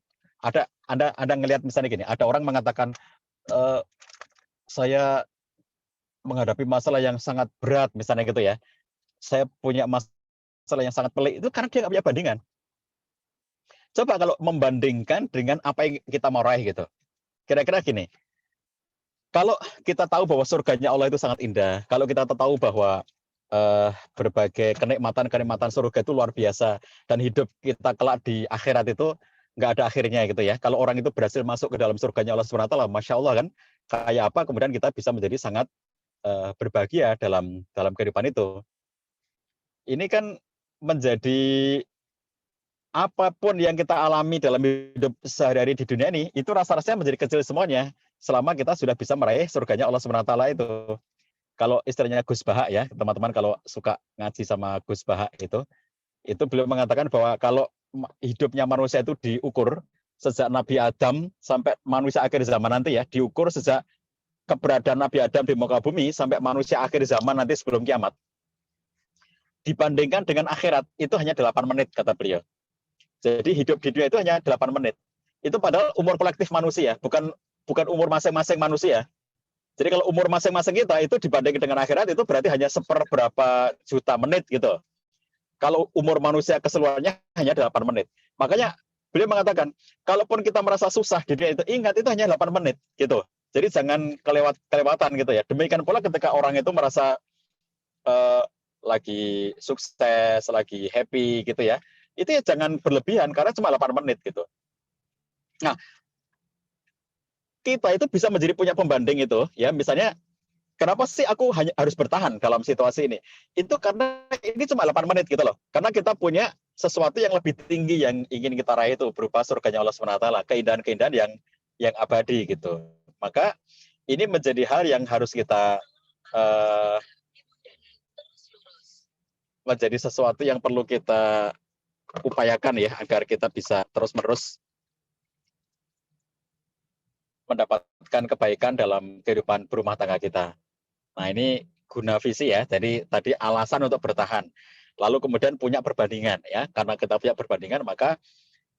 Speaker 1: Anda ngelihat misalnya gini, ada orang mengatakan saya menghadapi masalah yang sangat berat misalnya gitu ya, saya punya masalah yang sangat pelik, itu karena dia nggak punya bandingan. Coba kalau membandingkan dengan apa yang kita mau raih gitu, kira-kira gini, kalau kita tahu bahwa surganya Allah itu sangat indah, kalau kita tahu bahwa berbagai kenikmatan surga itu luar biasa, dan hidup kita kelak di akhirat itu nggak ada akhirnya gitu ya. Kalau orang itu berhasil masuk ke dalam surganya Allah SWT, Masya Allah kan, kayak apa kemudian kita bisa menjadi sangat berbahagia dalam kehidupan itu. Ini kan menjadi apapun yang kita alami dalam hidup sehari-hari di dunia ini, itu rasa-rasanya menjadi kecil semuanya, selama kita sudah bisa meraih surganya Allah SWT itu. Kalau istilahnya Gus Bahak ya, teman-teman kalau suka ngaji sama Gus Bahak itu beliau mengatakan bahwa kalau hidupnya manusia itu diukur sejak Nabi Adam sampai manusia akhir zaman nanti ya, diukur sejak keberadaan Nabi Adam di muka bumi sampai manusia akhir zaman nanti sebelum kiamat. Dibandingkan dengan akhirat, itu hanya 8 menit, kata beliau. Jadi hidup di dunia itu hanya 8 menit. Itu padahal umur kolektif manusia, bukan umur masing-masing manusia. Jadi kalau umur masing-masing kita itu dibandingkan dengan akhirat itu berarti hanya seperberapa juta menit gitu. Kalau umur manusia keseluruhannya hanya 8 menit. Makanya beliau mengatakan, kalaupun kita merasa susah di dunia itu, ingat itu hanya 8 menit gitu. Jadi jangan kelewatan gitu ya. Demikian pula ketika orang itu merasa lagi sukses, lagi happy gitu ya, itu ya jangan berlebihan karena cuma 8 menit gitu. Nah, kita itu bisa menjadi punya pembanding itu ya, misalnya kenapa sih aku hanya harus bertahan dalam situasi ini? Itu karena ini cuma 8 menit gitu loh. Karena kita punya sesuatu yang lebih tinggi yang ingin kita raih itu berupa surganya Allah SWT, keindahan-keindahan yang abadi gitu. Maka ini menjadi hal yang harus kita menjadi sesuatu yang perlu kita upayakan ya, agar kita bisa terus-menerus mendapatkan kebaikan dalam kehidupan berumah tangga kita. Nah, ini guna visi ya. Jadi tadi alasan untuk bertahan. Lalu kemudian punya perbandingan ya. Karena kita punya perbandingan, maka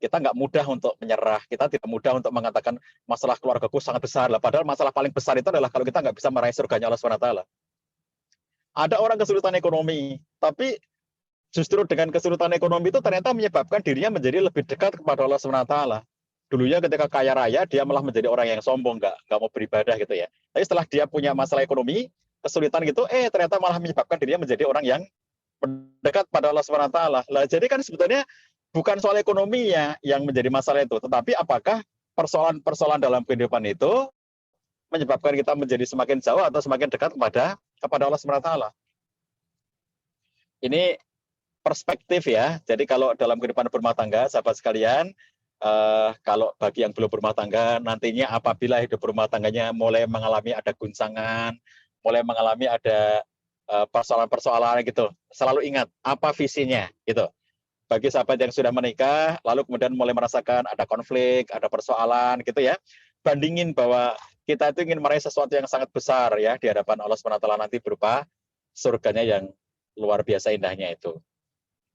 Speaker 1: kita nggak mudah untuk menyerah. Kita tidak mudah untuk mengatakan masalah keluargaku sangat besar. Lah, padahal masalah paling besar itu adalah kalau kita nggak bisa meraih surganya Allah SWT. Ada orang kesulitan ekonomi, tapi justru dengan kesulitan ekonomi itu ternyata menyebabkan dirinya menjadi lebih dekat kepada Allah SWT. Dulunya ketika kaya raya, dia malah menjadi orang yang sombong, nggak mau beribadah gitu ya. Tapi setelah dia punya masalah ekonomi, kesulitan gitu, ternyata malah menyebabkan dirinya menjadi orang yang mendekat pada Allah SWT. Lah, jadi kan sebetulnya bukan soal ekonomi ya yang menjadi masalah itu, tetapi apakah persoalan-persoalan dalam kehidupan itu menyebabkan kita menjadi semakin jauh atau semakin dekat kepada Allah SWT. Ini perspektif ya. Jadi kalau dalam kehidupan berumah tangga, sahabat sekalian, kalau bagi yang belum berumah tangga, nantinya apabila hidup berumah tangganya mulai mengalami ada guncangan, mulai mengalami ada persoalan-persoalan gitu, selalu ingat apa visinya gitu. Bagi sahabat yang sudah menikah, lalu kemudian mulai merasakan ada konflik, ada persoalan gitu ya, bandingin bahwa kita itu ingin meraih sesuatu yang sangat besar ya di hadapan Allah SWT nanti berupa surganya yang luar biasa indahnya itu.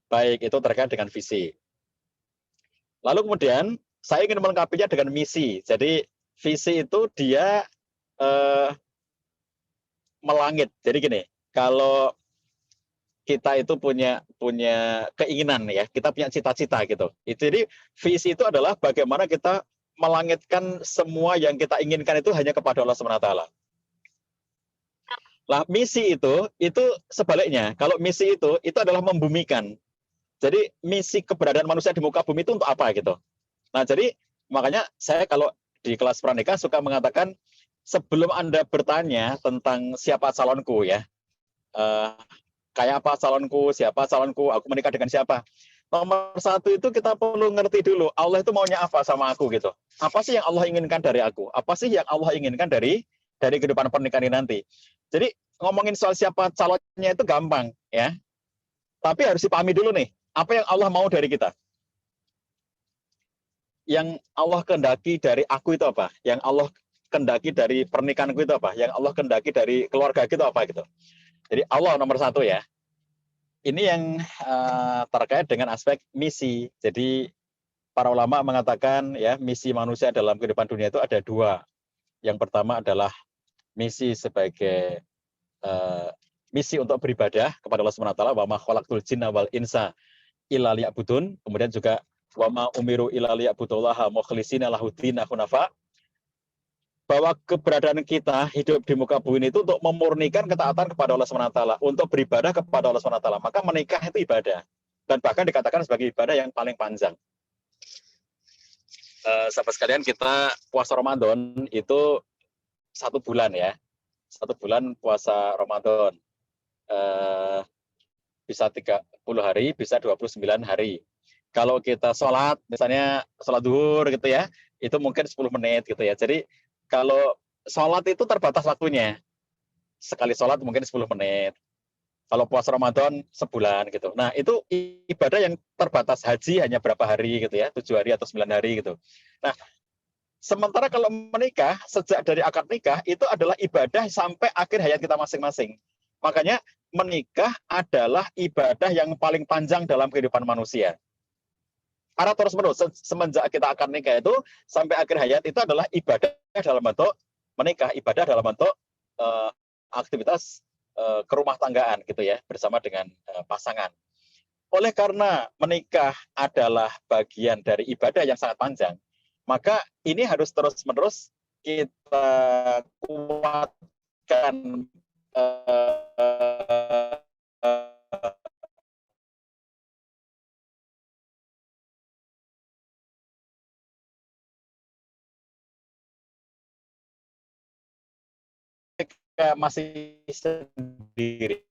Speaker 1: Baik, itu terkait dengan visi. Lalu kemudian saya ingin melengkapinya dengan misi. Jadi visi itu dia melangit. Jadi gini, kalau kita itu punya keinginan ya, kita punya cita-cita gitu. Jadi visi itu adalah bagaimana kita melangitkan semua yang kita inginkan itu hanya kepada Allah SWT. Lah misi itu sebaliknya. Kalau misi itu adalah membumikan. Jadi misi keberadaan manusia di muka bumi itu untuk apa gitu. Nah jadi makanya saya kalau di kelas pranikah suka mengatakan sebelum Anda bertanya tentang siapa calonku ya, kayak apa calonku, siapa calonku, aku menikah dengan siapa. Nomor satu itu kita perlu ngerti dulu Allah itu maunya apa sama aku gitu. Apa sih yang Allah inginkan dari aku? Apa sih yang Allah inginkan dari kehidupan pernikahan ini nanti? Jadi ngomongin soal siapa calonnya itu gampang ya. Tapi harus dipahami dulu nih, apa yang Allah mau dari kita? Yang Allah kehendaki dari aku itu apa? Yang Allah kehendaki dari pernikahanku itu apa? Yang Allah kehendaki dari keluarga itu apa gitu? Jadi Allah nomor satu ya. Ini yang terkait dengan aspek misi. Jadi para ulama mengatakan ya misi manusia dalam kehidupan dunia itu ada dua. Yang pertama adalah misi sebagai misi untuk beribadah kepada Allah SWT. Wa ma khalaqtul jinna wal insa illa liya'budun. Kemudian juga wa ma umiru illa liya'budullaha mukhlishina lahuddin hunafa. bahwa keberadaan kita hidup di muka bumi itu untuk memurnikan ketaatan kepada Allah SWT, untuk beribadah kepada Allah SWT. Maka menikah itu ibadah, dan bahkan dikatakan sebagai ibadah yang paling panjang. Sahabat sekalian, kita puasa Ramadan itu 1 bulan ya, 1 bulan puasa Ramadan. Bisa 30 hari, bisa 29 hari. Kalau kita sholat, misalnya sholat duhur gitu ya, itu mungkin 10 menit gitu ya. Jadi kalau sholat itu terbatas waktunya. Sekali sholat mungkin 10 menit. Kalau puasa Ramadan sebulan gitu. Nah, itu ibadah yang terbatas. Haji hanya berapa hari gitu ya, 7 hari atau 9 hari gitu. Nah, sementara kalau menikah, sejak dari akad nikah, itu adalah ibadah sampai akhir hayat kita masing-masing. Makanya menikah adalah ibadah yang paling panjang dalam kehidupan manusia. Karena terus-menerus, semenjak kita akad nikah itu, sampai akhir hayat itu adalah ibadah dalam bentuk menikah, ibadah dalam bentuk aktivitas kerumah tanggaan gitu ya, bersama dengan pasangan. Oleh karena menikah adalah bagian dari ibadah yang sangat panjang, maka ini harus terus-menerus kita kuatkan masih sendiri.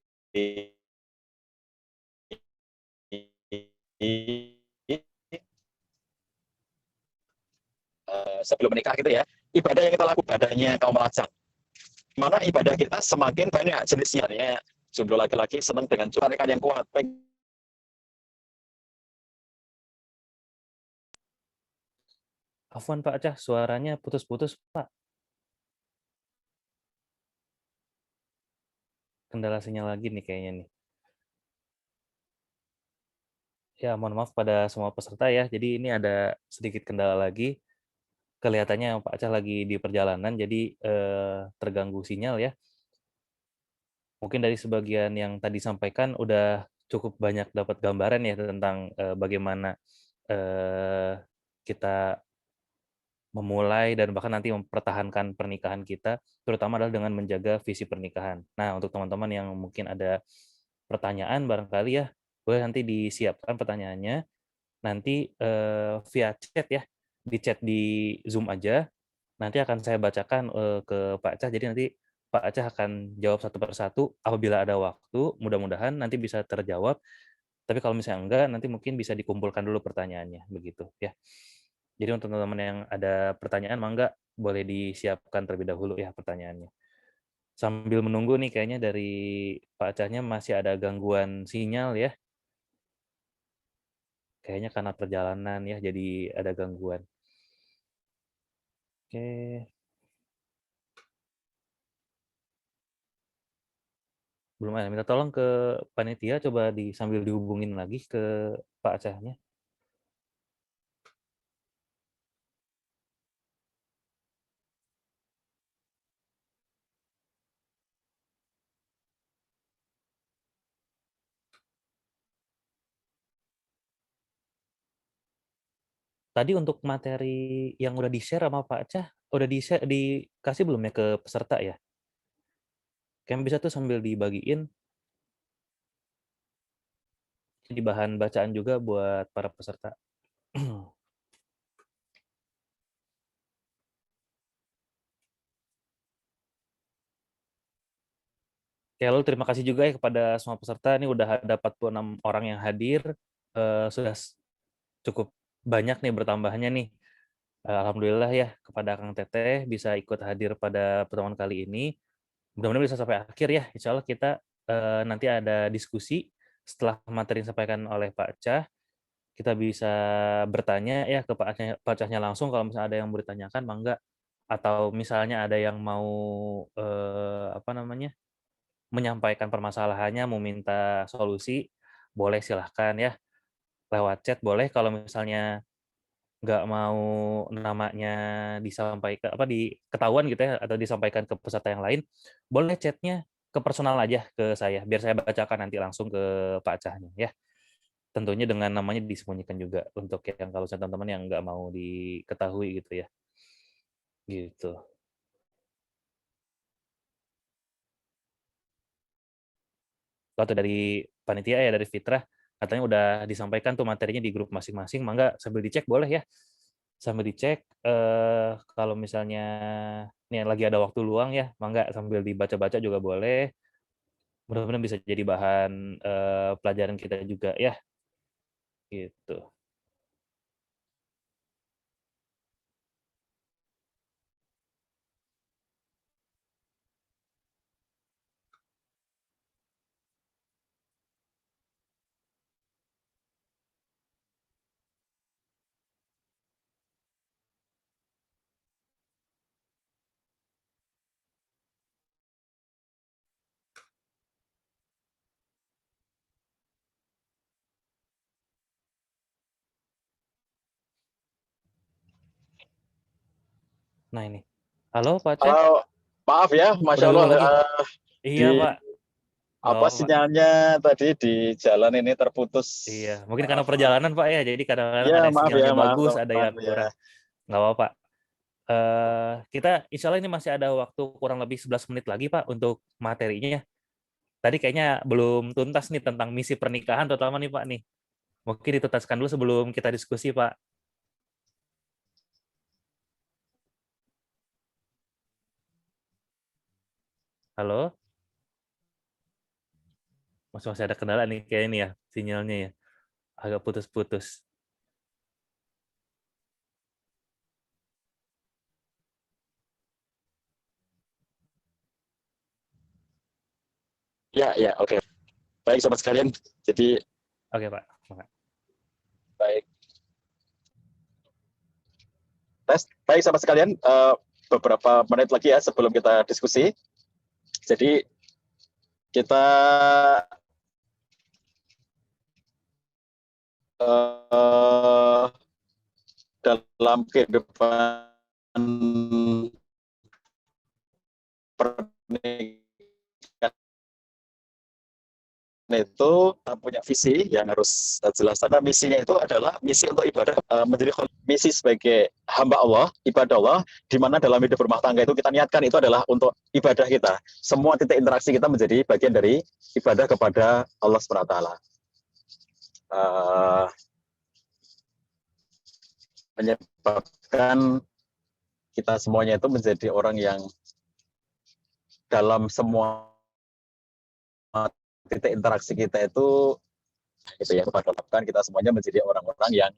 Speaker 1: Sebelum menikah gitu ya, ibadah yang kita lakukan ibadahnya kaum lajang. Mana ibadah kita semakin banyak jenisnya ya. Jomblo laki-laki senang dengan tarikan yang kuat.
Speaker 2: Afwan Pak Acah, suaranya putus-putus Pak. Kendala sinyal lagi nih kayaknya nih. Ya, mohon maaf pada semua peserta ya. Jadi ini ada sedikit kendala lagi. Kelihatannya Pak Acah lagi di perjalanan, jadi terganggu sinyal ya. Mungkin dari sebagian yang tadi sampaikan udah cukup banyak dapat gambaran ya tentang bagaimana kita memulai dan bahkan nanti mempertahankan pernikahan kita, terutama adalah dengan menjaga visi pernikahan. Nah, untuk teman-teman yang mungkin ada pertanyaan barangkali ya, boleh nanti disiapkan pertanyaannya, nanti via chat ya, di chat di Zoom aja, nanti akan saya bacakan ke Pak Acah, jadi nanti Pak Acah akan jawab satu persatu, apabila ada waktu, mudah-mudahan nanti bisa terjawab, tapi kalau misalnya enggak, nanti mungkin bisa dikumpulkan dulu pertanyaannya, begitu ya. Jadi untuk teman-teman yang ada pertanyaan, mangga boleh disiapkan terlebih dahulu ya pertanyaannya. Sambil menunggu nih kayaknya dari Pak Acahnya masih ada gangguan sinyal ya. Kayaknya karena perjalanan ya, jadi ada gangguan. Oke. Belum ada. Minta tolong ke panitia, coba sambil dihubungin lagi ke Pak Acahnya. Tadi untuk materi yang udah di-share sama Pak Acah, udah dikasih belum ya ke peserta ya? Kalian bisa tuh sambil dibagiin, jadi bahan bacaan juga buat para peserta. Oke, lalu terima kasih juga ya kepada semua peserta. Ini udah ada 46 orang yang hadir. Sudah cukup banyak nih bertambahnya nih. Alhamdulillah ya kepada Kang Teteh bisa ikut hadir pada pertemuan kali ini. Mudah-mudahan bisa sampai akhir ya. Insya Allah kita nanti ada diskusi setelah materi yang disampaikan oleh Pak Acah. Kita bisa bertanya ya ke Pak Acahnya langsung kalau misalnya ada yang mau ditanyakan, mangga. Atau misalnya ada yang mau apa namanya, menyampaikan permasalahannya, mau minta solusi, boleh silahkan ya. Lewat chat boleh, kalau misalnya nggak mau namanya disampaikan, diketahuan gitu ya, atau disampaikan ke peserta yang lain, boleh chatnya ke personal aja ke saya, biar saya bacakan nanti langsung ke Pak Acahnya ya. Tentunya dengan namanya disembunyikan juga, untuk yang kalau teman-teman yang nggak mau diketahui gitu ya. Gitu. atau dari panitia ya, dari Fitrah, katanya udah disampaikan tuh materinya di grup masing-masing. Mangga sambil dicek boleh ya, sambil dicek. Kalau misalnya nih lagi ada waktu luang ya, mangga sambil dibaca-baca juga boleh. Mudah-mudahan bisa jadi bahan pelajaran kita juga ya, gitu. Nah ini, halo Pak Cep,
Speaker 1: Halo, maaf ya,
Speaker 2: udah
Speaker 1: Masya Allah,
Speaker 2: hubung lagi? Iya
Speaker 1: di
Speaker 2: Pak, nggak apa-apa Pak.
Speaker 1: sinyalnya tadi di jalan ini terputus.
Speaker 2: Iya, mungkin karena
Speaker 1: Maaf, maaf.
Speaker 2: perjalanan Pak ya, jadi kadang-kadang
Speaker 1: Ya,
Speaker 2: ada yang
Speaker 1: maaf ya,
Speaker 2: sinyalnya
Speaker 1: maaf
Speaker 2: bagus, ada
Speaker 1: teman-teman
Speaker 2: yang
Speaker 1: ya.
Speaker 2: kurang. Nggak apa-apa Pak. Kita insya Allah ini masih ada waktu kurang lebih 11 menit lagi Pak untuk materinya. Tadi kayaknya belum tuntas nih tentang misi pernikahan terutama nih Pak nih. Mungkin dituntaskan dulu sebelum kita diskusi Pak. Halo? Masih ada kendala nih kayak ini ya, sinyalnya ya. Agak putus-putus.
Speaker 1: Ya, ya, oke. Baik, sobat sekalian. Jadi,
Speaker 2: Oke Pak.
Speaker 1: baik. Tes, baik, sobat sekalian. Beberapa menit lagi ya sebelum kita diskusi. Jadi, kita eh, dalam kehidupan pernikahan itu punya visi yang harus jelas. Karena misinya itu adalah misi untuk ibadah, menjadi misi sebagai hamba Allah, ibadah Allah, di mana dalam hidup rumah tangga itu kita niatkan itu adalah untuk ibadah kita. Semua titik interaksi kita menjadi bagian dari ibadah kepada Allah SWT. Menyebabkan kita semuanya itu menjadi orang yang dalam semua titik interaksi kita itu gitu ya, kepada kita semuanya menjadi orang-orang yang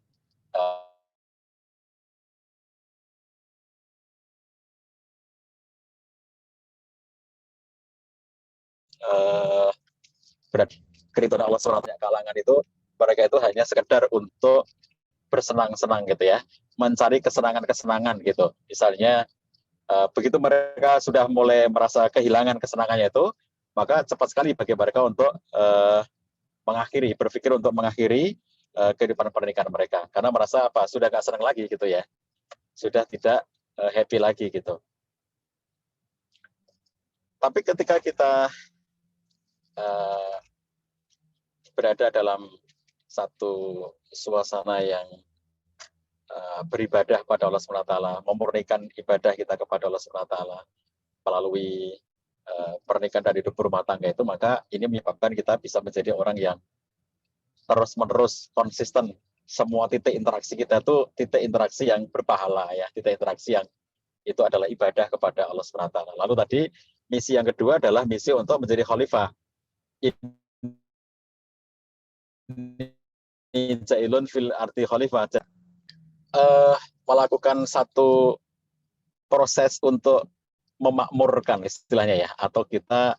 Speaker 1: berat keridhaan Allah SWT kalangan itu, mereka itu hanya sekedar untuk bersenang-senang gitu ya, mencari kesenangan-kesenangan gitu. Misalnya begitu mereka sudah mulai merasa kehilangan kesenangannya itu, maka cepat sekali bagi mereka untuk berpikir untuk mengakhiri kehidupan pernikahan mereka, karena merasa apa, sudah gak senang lagi gitu ya, sudah tidak happy lagi gitu. Tapi ketika kita berada dalam satu suasana yang beribadah pada Allah SWT, memurnikan ibadah kita kepada Allah SWT melalui pernikahan dan hidup rumah tangga itu, maka ini menyebabkan kita bisa menjadi orang yang terus-menerus konsisten. Semua titik interaksi kita itu titik interaksi yang berpahala ya, titik interaksi yang itu adalah ibadah kepada Allah SWT. Lalu tadi misi yang kedua adalah misi untuk menjadi khalifah. Ini jailun fil arti khalifah. Melakukan satu proses untuk memakmurkan istilahnya ya, atau kita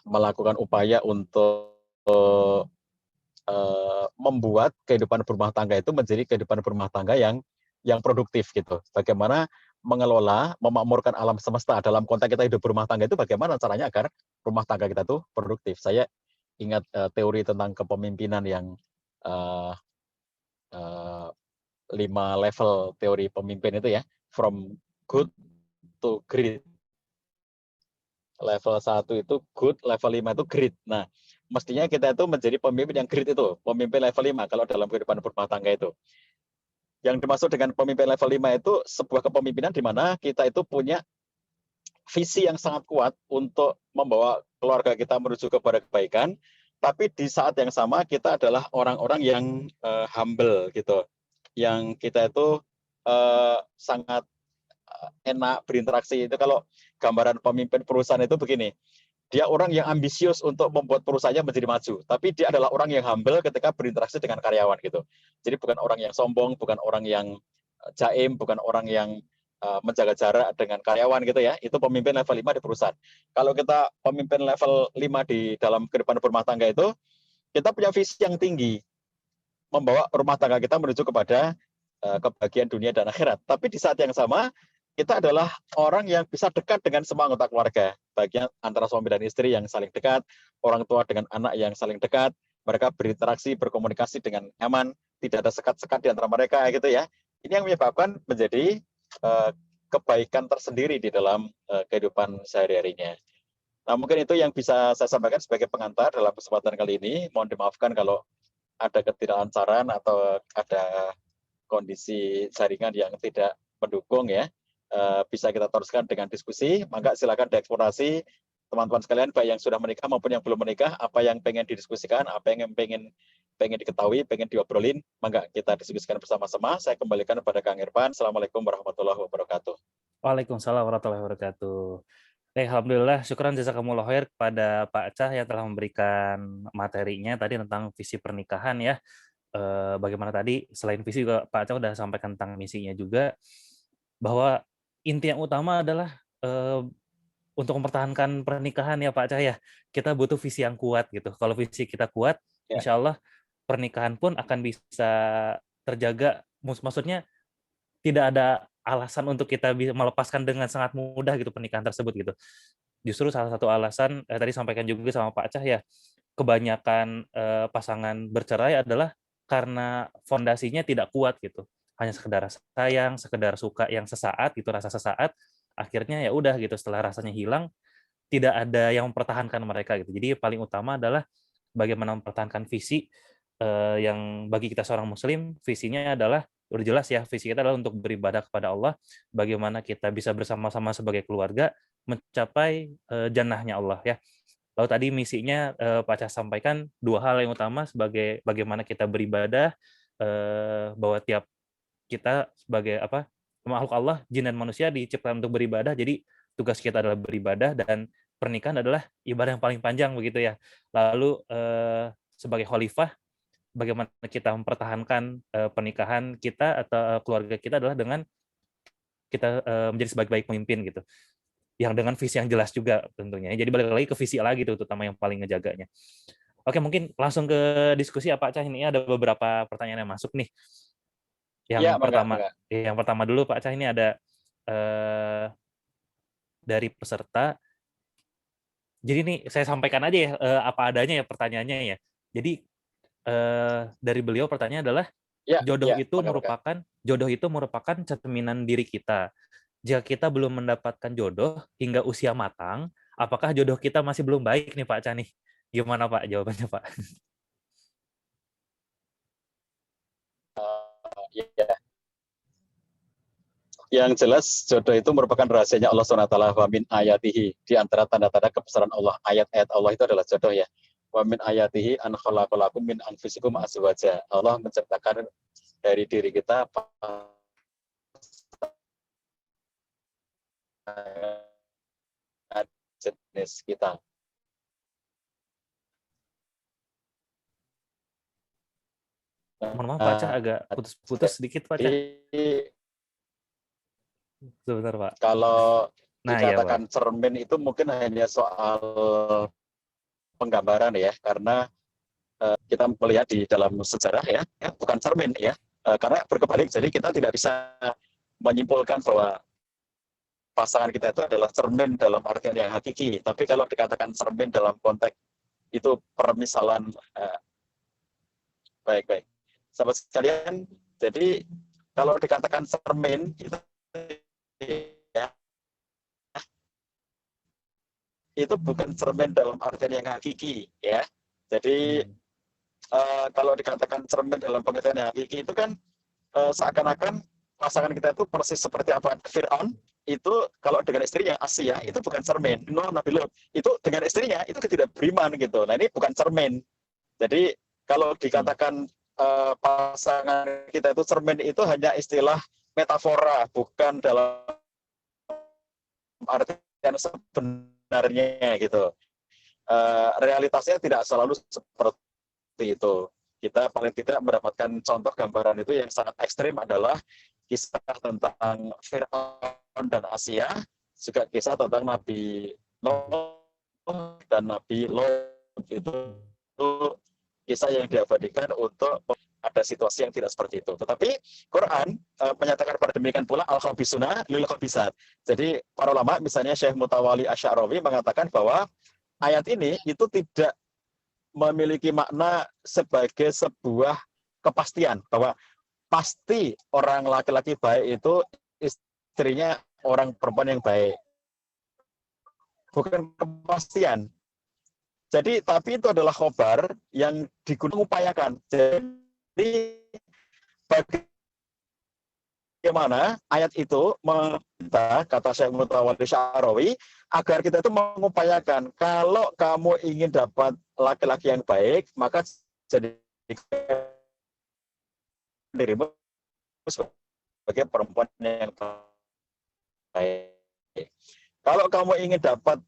Speaker 1: melakukan upaya untuk membuat kehidupan berumah tangga itu menjadi kehidupan berumah tangga yang produktif gitu. Bagaimana mengelola, memakmurkan alam semesta dalam konteks kita hidup berumah tangga itu, bagaimana caranya agar rumah tangga kita tuh produktif. Saya ingat teori tentang kepemimpinan yang 5 level teori pemimpin itu ya, from good to great. Level 1 itu good, level 5 itu great. Nah, mestinya kita itu menjadi pemimpin yang great itu, pemimpin level 5 kalau dalam kehidupan berumah tangga itu. Yang dimaksud dengan pemimpin level 5 itu sebuah kepemimpinan di mana kita itu punya visi yang sangat kuat untuk membawa keluarga kita menuju kepada kebaikan, tapi di saat yang sama kita adalah orang-orang yang humble gitu, yang kita itu sangat enak berinteraksi. Itu kalau gambaran pemimpin perusahaan itu begini, dia orang yang ambisius untuk membuat perusahaannya menjadi maju, tapi dia adalah orang yang humble ketika berinteraksi dengan karyawan gitu. Jadi bukan orang yang sombong, bukan orang yang jaim, bukan orang yang menjaga jarak dengan karyawan gitu ya. Itu pemimpin level 5 di perusahaan. Kalau kita pemimpin level 5 di dalam kehidupan berumah tangga itu, kita punya visi yang tinggi, membawa rumah tangga kita menuju kepada kebahagiaan dunia dan akhirat. Tapi di saat yang sama, kita adalah orang yang bisa dekat dengan semua anggota keluarga, bagian antara suami dan istri yang saling dekat, orang tua dengan anak yang saling dekat, mereka berinteraksi, berkomunikasi dengan nyaman, tidak ada sekat-sekat di antara mereka gitu ya. Ini yang menyebabkan menjadi kebaikan tersendiri di dalam kehidupan sehari-harinya. Nah, mungkin itu yang bisa saya sampaikan sebagai pengantar dalam kesempatan kali ini. Mohon dimaafkan kalau ada ketidaklancaran atau ada kondisi jaringan yang tidak mendukung ya. Bisa kita teruskan dengan diskusi. Maka silakan dieksplorasi teman-teman sekalian, baik yang sudah menikah maupun yang belum menikah, apa yang pengen didiskusikan, apa yang pengen diketahui, pengen diobrolin, maka kita diskusikan bersama-sama. Saya kembalikan kepada Kang Irfan. Assalamualaikum warahmatullahi wabarakatuh.
Speaker 2: Waalaikumsalam warahmatullahi wabarakatuh. Alhamdulillah, syukuran jazakumullah khair kepada Pak Cah yang telah memberikan materinya tadi tentang visi pernikahan ya. Bagaimana tadi selain visi juga Pak Cah sudah sampaikan tentang misinya juga, bahwa inti yang utama adalah untuk mempertahankan pernikahan ya Pak Cah ya. Kita butuh visi yang kuat gitu. Kalau visi kita kuat,
Speaker 1: Ya.
Speaker 2: insya Allah pernikahan pun akan bisa terjaga. Maksudnya tidak ada alasan untuk kita bisa melepaskan dengan sangat mudah gitu pernikahan tersebut gitu. Justru salah satu alasan tadi sampaikan juga sama Pak Cah ya, kebanyakan pasangan bercerai adalah karena fondasinya tidak kuat gitu. Hanya sekedar sayang, sekedar suka yang sesaat gitu, rasa sesaat, akhirnya ya udah gitu, setelah rasanya hilang tidak ada yang mempertahankan mereka gitu. Jadi paling utama adalah bagaimana mempertahankan visi yang bagi kita seorang muslim, visinya adalah udah jelas ya, visi kita adalah untuk beribadah kepada Allah, bagaimana kita bisa bersama-sama sebagai keluarga mencapai jannahnya Allah ya. Lalu tadi misinya Pak Cah sampaikan dua hal yang utama sebagai bagaimana kita beribadah, bahwa tiap kita sebagai makhluk Allah, jin dan manusia diciptakan untuk beribadah, jadi tugas kita adalah beribadah dan pernikahan adalah ibadah yang paling panjang begitu ya. Lalu sebagai khalifah, bagaimana kita mempertahankan pernikahan kita atau keluarga kita adalah dengan kita menjadi sebaik-baik pemimpin gitu, yang dengan visi yang jelas juga tentunya. Jadi balik lagi ke visi lagi tuh, terutama yang paling ngejaganya. Oke, mungkin langsung ke diskusi Pak Cah. Ini ada beberapa pertanyaan yang masuk nih. Yang pertama dulu Pak Cah, ini ada dari peserta. Jadi nih saya sampaikan aja ya apa adanya ya pertanyaannya ya. Jadi dari beliau pertanyaan adalah jodoh itu merupakan cerminan diri kita. Jika kita belum mendapatkan jodoh hingga usia matang, apakah jodoh kita masih belum baik nih Pak Cah nih? Gimana Pak jawabannya Pak?
Speaker 1: Yang jelas jodoh itu merupakan rahasianya Allah SWT. Wa min ayatihi, di antara tanda-tanda kebesaran Allah, ayat-ayat Allah itu adalah jodoh ya. Wa min ayatihi an khalaqalakum min anfusikum azwaja. Allah menciptakan dari diri kita jenis kita.
Speaker 2: Mohon maaf Pak Cah, agak putus-putus sedikit Pak Cah. Sebentar Pak.
Speaker 1: Kalau dikatakan cermin itu mungkin hanya soal penggambaran ya, karena kita melihat di dalam sejarah ya bukan cermin ya, karena berkebalik, jadi kita tidak bisa menyimpulkan bahwa pasangan kita itu adalah cermin dalam artian yang hakiki. Tapi kalau dikatakan cermin dalam konteks itu permisalan, baik-baik sahabat sekalian, jadi kalau dikatakan cermin itu ya, itu bukan cermin dalam artian yang hakiki ya. Jadi kalau dikatakan cermin dalam pengertian yang hakiki itu kan seakan-akan pasangan kita itu persis seperti apa Fir'aun, itu kalau dengan istrinya Asia itu bukan cermin. Nuh Nabi Lut itu dengan istrinya itu tidak beriman gitu. Nah ini bukan cermin. Jadi kalau dikatakan pasangan kita itu cermin itu hanya istilah metafora, bukan dalam artian sebenarnya gitu. Realitasnya tidak selalu seperti itu. Kita paling tidak mendapatkan contoh gambaran itu yang sangat ekstrim adalah kisah tentang Fir'aun dan Asia, juga kisah tentang Nabi Nuh dan Nabi Lot. Itu kisah yang diabadikan untuk ada situasi yang tidak seperti itu. Tetapi Quran menyatakan pada demikian pula al-khabisuna lil khabisat. Jadi para ulama misalnya Syekh Mutawali Asy'arawi mengatakan bahwa ayat ini itu tidak memiliki makna sebagai sebuah kepastian bahwa pasti orang laki-laki baik itu istrinya orang perempuan yang baik. Bukan kepastian. Jadi tapi itu adalah khobar yang digunakan upayakan. Jadi bagaimana ayat itu meminta, kata Syekh Mutawalli Sya'rawi, agar kita itu mengupayakan kalau kamu ingin dapat laki-laki yang baik, maka jadi dirimu sebagai perempuan yang baik. Kalau kamu ingin dapat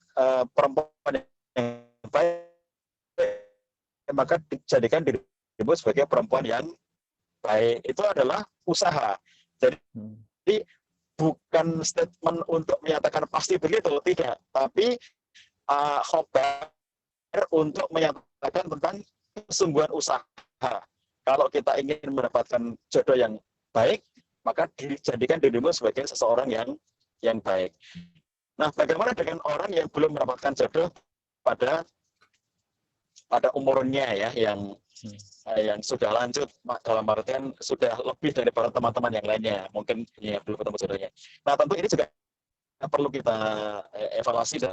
Speaker 1: perempuan yang baik, maka jadikan dirimu sebagai perempuan yang baik. Itu adalah usaha. Jadi bukan statement untuk menyatakan pasti begitu, tidak. Tapi khobar untuk menyatakan tentang kesungguhan usaha. Kalau kita ingin mendapatkan jodoh yang baik, maka dijadikan dirimu sebagai seseorang yang baik. Nah, bagaimana dengan orang yang belum mendapatkan jodoh pada umurnya ya, yang sudah lanjut dalam artian sudah lebih daripada teman-teman yang lainnya, mungkin yang belum ketemu jodohnya. Nah, tentu ini juga perlu kita evaluasi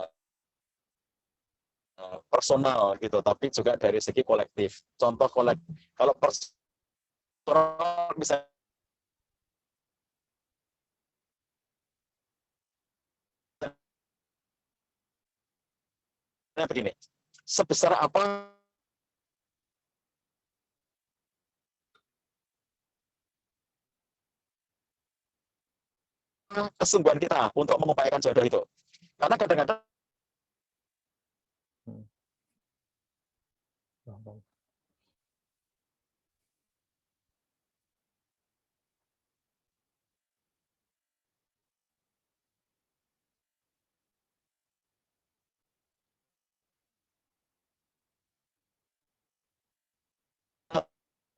Speaker 1: personal gitu, tapi juga dari segi kolektif. Contoh kalau personal misalnya begini, sebesar apa kesungguhan kita untuk mengupayakan jodoh itu? Karena kadang-kadang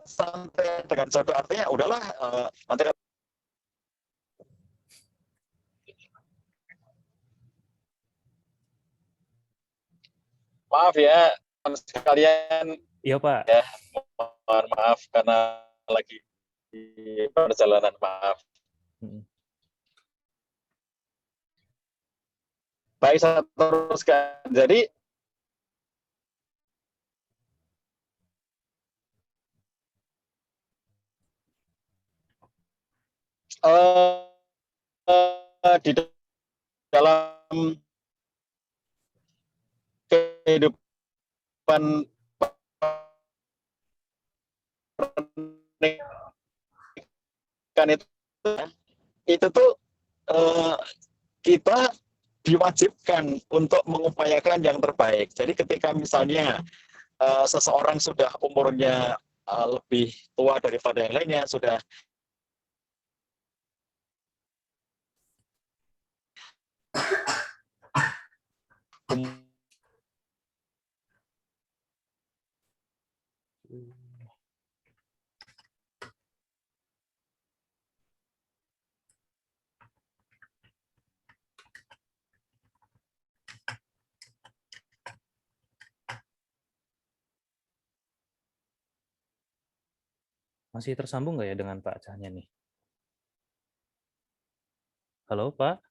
Speaker 1: santai dengan jodoh artinya udahlah nanti maaf ya sekalian
Speaker 2: Iya Pak.
Speaker 1: ya, mohon maaf karena lagi di perjalanan, maaf. Baik, saya teruskan. Jadi di dalam kehidupan pernikahan itu tuh kita diwajibkan untuk mengupayakan yang terbaik. Jadi ketika misalnya seseorang sudah umurnya lebih tua daripada yang lainnya, sudah
Speaker 2: Masih tersambung nggak ya dengan Pak Cahnya nih? Halo Pak?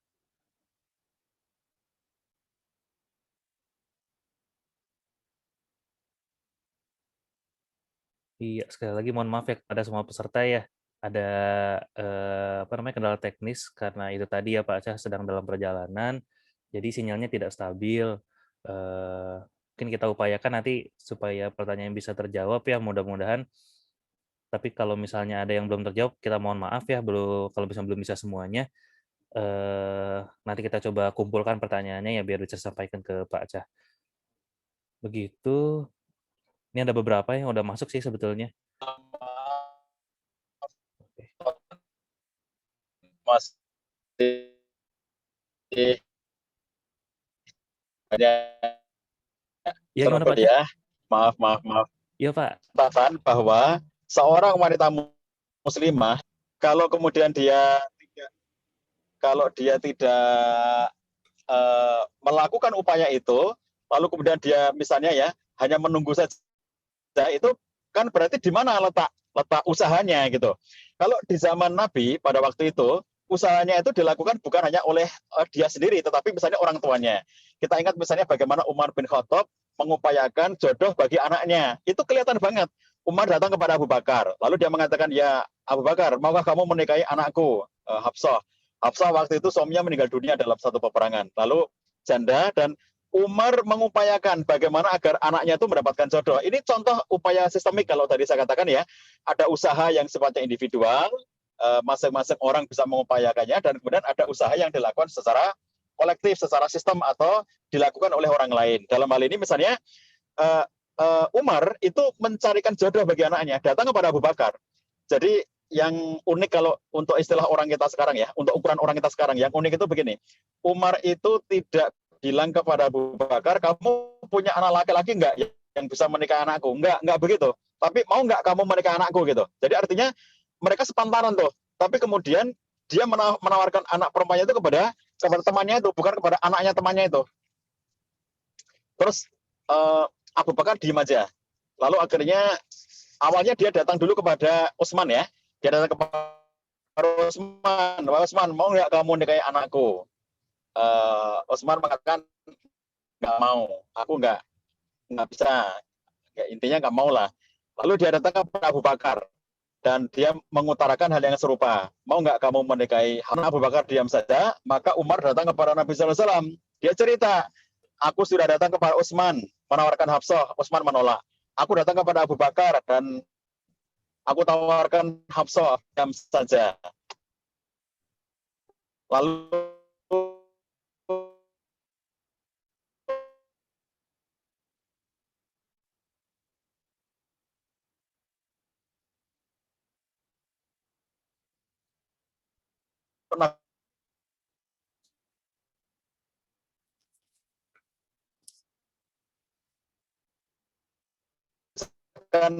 Speaker 2: Iya, sekali lagi mohon maaf ya kepada semua peserta ya. ada apa namanya, kendala teknis karena itu tadi ya Pak Aceh sedang dalam perjalanan, jadi sinyalnya tidak stabil. Mungkin kita upayakan nanti supaya pertanyaan bisa terjawab ya, mudah-mudahan. Tapi kalau misalnya ada yang belum terjawab, kita mohon maaf ya, kalau misalnya belum bisa semuanya. Nanti kita coba kumpulkan pertanyaannya ya biar bisa sampaikan ke Pak Aceh. Begitu. Ini ada beberapa yang udah masuk sih sebetulnya.
Speaker 1: Masih banyak
Speaker 2: Iya gimana
Speaker 1: introvert
Speaker 2: Pak Aceh?
Speaker 1: ya. Maaf.
Speaker 2: Iya Pak.
Speaker 1: Catatan bahwa seorang wanita muslimah kalau kemudian dia tidak melakukan upaya itu, lalu kemudian dia misalnya ya hanya menunggu saja, itu kan berarti di mana letak letak usahanya gitu. Kalau di zaman Nabi pada waktu itu usahanya itu dilakukan bukan hanya oleh dia sendiri, tetapi misalnya orang tuanya. Kita ingat misalnya bagaimana Umar bin Khattab mengupayakan jodoh bagi anaknya. Itu kelihatan banget. Umar datang kepada Abu Bakar, lalu dia mengatakan, ya Abu Bakar, maukah kamu menikahi anakku, Hafsah? Hafsah waktu itu suaminya meninggal dunia dalam satu peperangan. Lalu janda, dan Umar mengupayakan bagaimana agar anaknya itu mendapatkan jodoh. Ini contoh upaya sistemik kalau tadi saya katakan ya. Ada usaha yang sifatnya individual, masing-masing orang bisa mengupayakannya, dan kemudian ada usaha yang dilakukan secara kolektif, secara sistem, atau dilakukan oleh orang lain. Dalam hal ini misalnya Umar itu mencarikan jodoh bagi anaknya, datang kepada Abu Bakar. Jadi yang unik kalau untuk istilah orang kita sekarang ya, untuk ukuran orang kita sekarang, yang unik itu begini. Umar itu tidak bilang kepada Abu Bakar, kamu punya anak laki-laki enggak yang bisa menikah anakku? Enggak begitu. Tapi mau enggak kamu menikah anakku gitu. Jadi artinya mereka sepantaran tuh. Tapi kemudian dia menawarkan anak perempuannya itu kepada temannya itu, bukan kepada anaknya temannya itu. Terus Abu Bakar diem aja. Lalu akhirnya awalnya dia datang dulu kepada Utsman ya. Dia datang kepada Utsman, Utsman mau nggak kamu nikahi anakku? Utsman mengatakan nggak mau, aku nggak bisa. Ya, intinya nggak mau lah. Lalu dia datang kepada Abu Bakar dan dia mengutarakan hal yang serupa. Mau nggak kamu menikahi? Karena Abu Bakar diam saja, maka Umar datang kepada Nabi SAW. Dia cerita, aku sudah datang kepada Utsman menawarkan Hafsah, Utsman menolak. Aku datang kepada Abu Bakar dan aku tawarkan Hafsah, diam saja. Lalu kan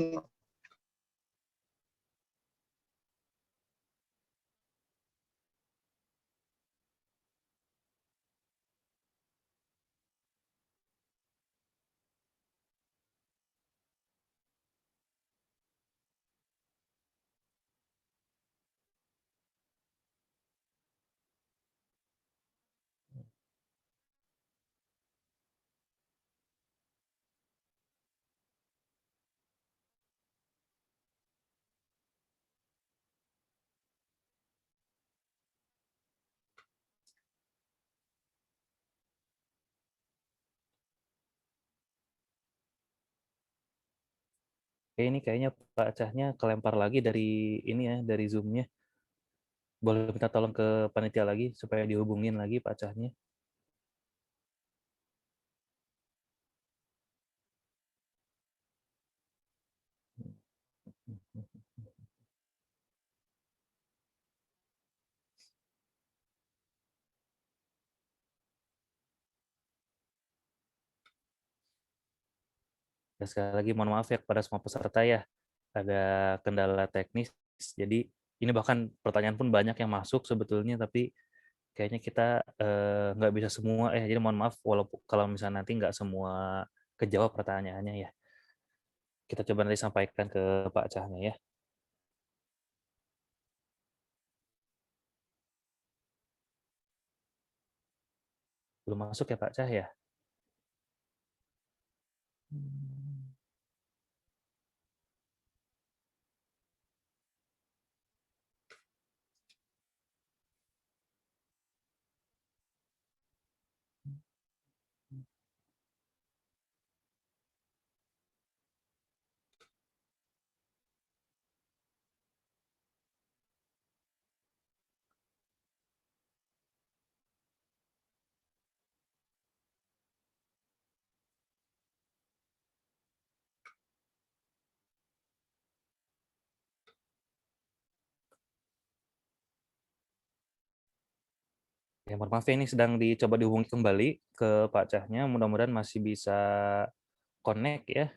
Speaker 2: Oke, ini kayaknya Pak Acehnya kelempar lagi dari ini ya, dari Zoom-nya. Boleh minta tolong ke panitia lagi supaya dihubungin lagi Pak Acehnya. Dan sekali lagi mohon maaf ya kepada semua peserta ya, ada kendala teknis. Jadi ini bahkan pertanyaan pun banyak yang masuk sebetulnya, tapi kayaknya kita nggak bisa semua. Jadi mohon maaf walaupun kalau misalnya nanti nggak semua kejawab pertanyaannya ya. Kita coba nanti sampaikan ke Pak Cahnya ya. Belum masuk ya Pak Cah ya? Hmm. Ya, mohon maaf ya, ini sedang dicoba dihubungi kembali ke Pak Cahnya. Mudah-mudahan masih bisa connect ya.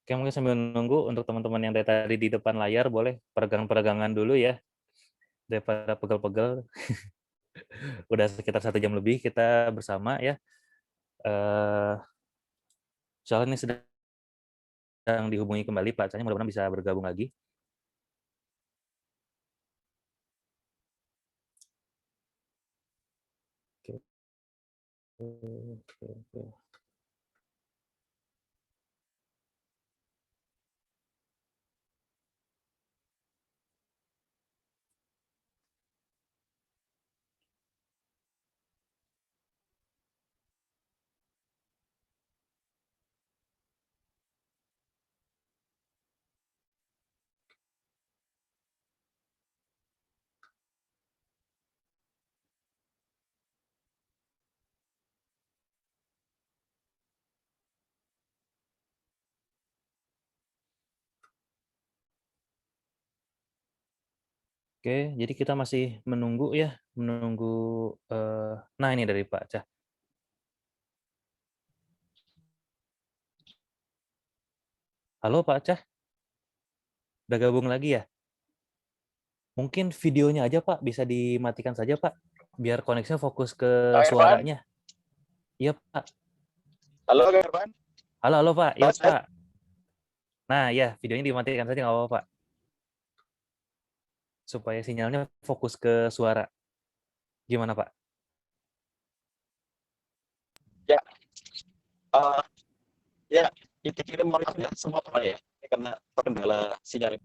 Speaker 2: Oke, mungkin sambil nunggu, untuk teman-teman yang dari tadi di depan layar, boleh peregangan-peregangan dulu ya, daripada pegel-pegel. Udah sekitar 1 jam lebih kita bersama ya. Soalnya ini sedang dihubungi kembali Pak Cahnya, mudah-mudahan bisa bergabung lagi. Oke. Oke, jadi kita masih menunggu ya, nah ini dari Pak Cah. Halo Pak Cah, udah gabung lagi ya? Mungkin videonya aja Pak, bisa dimatikan saja Pak, biar koneksinya fokus ke
Speaker 1: Kang Irfan?
Speaker 2: suaranya. Iya Pak.
Speaker 1: Halo Kang Irfan?
Speaker 2: Halo Pak, iya
Speaker 1: Saya
Speaker 2: Pak. Nah ya, videonya dimatikan saja nggak apa-apa Pak, supaya sinyalnya fokus ke suara. Gimana Pak?
Speaker 1: ya, eh, ya dikirim monitor ya semua Pak ya. Ini karena terkendala sinyal.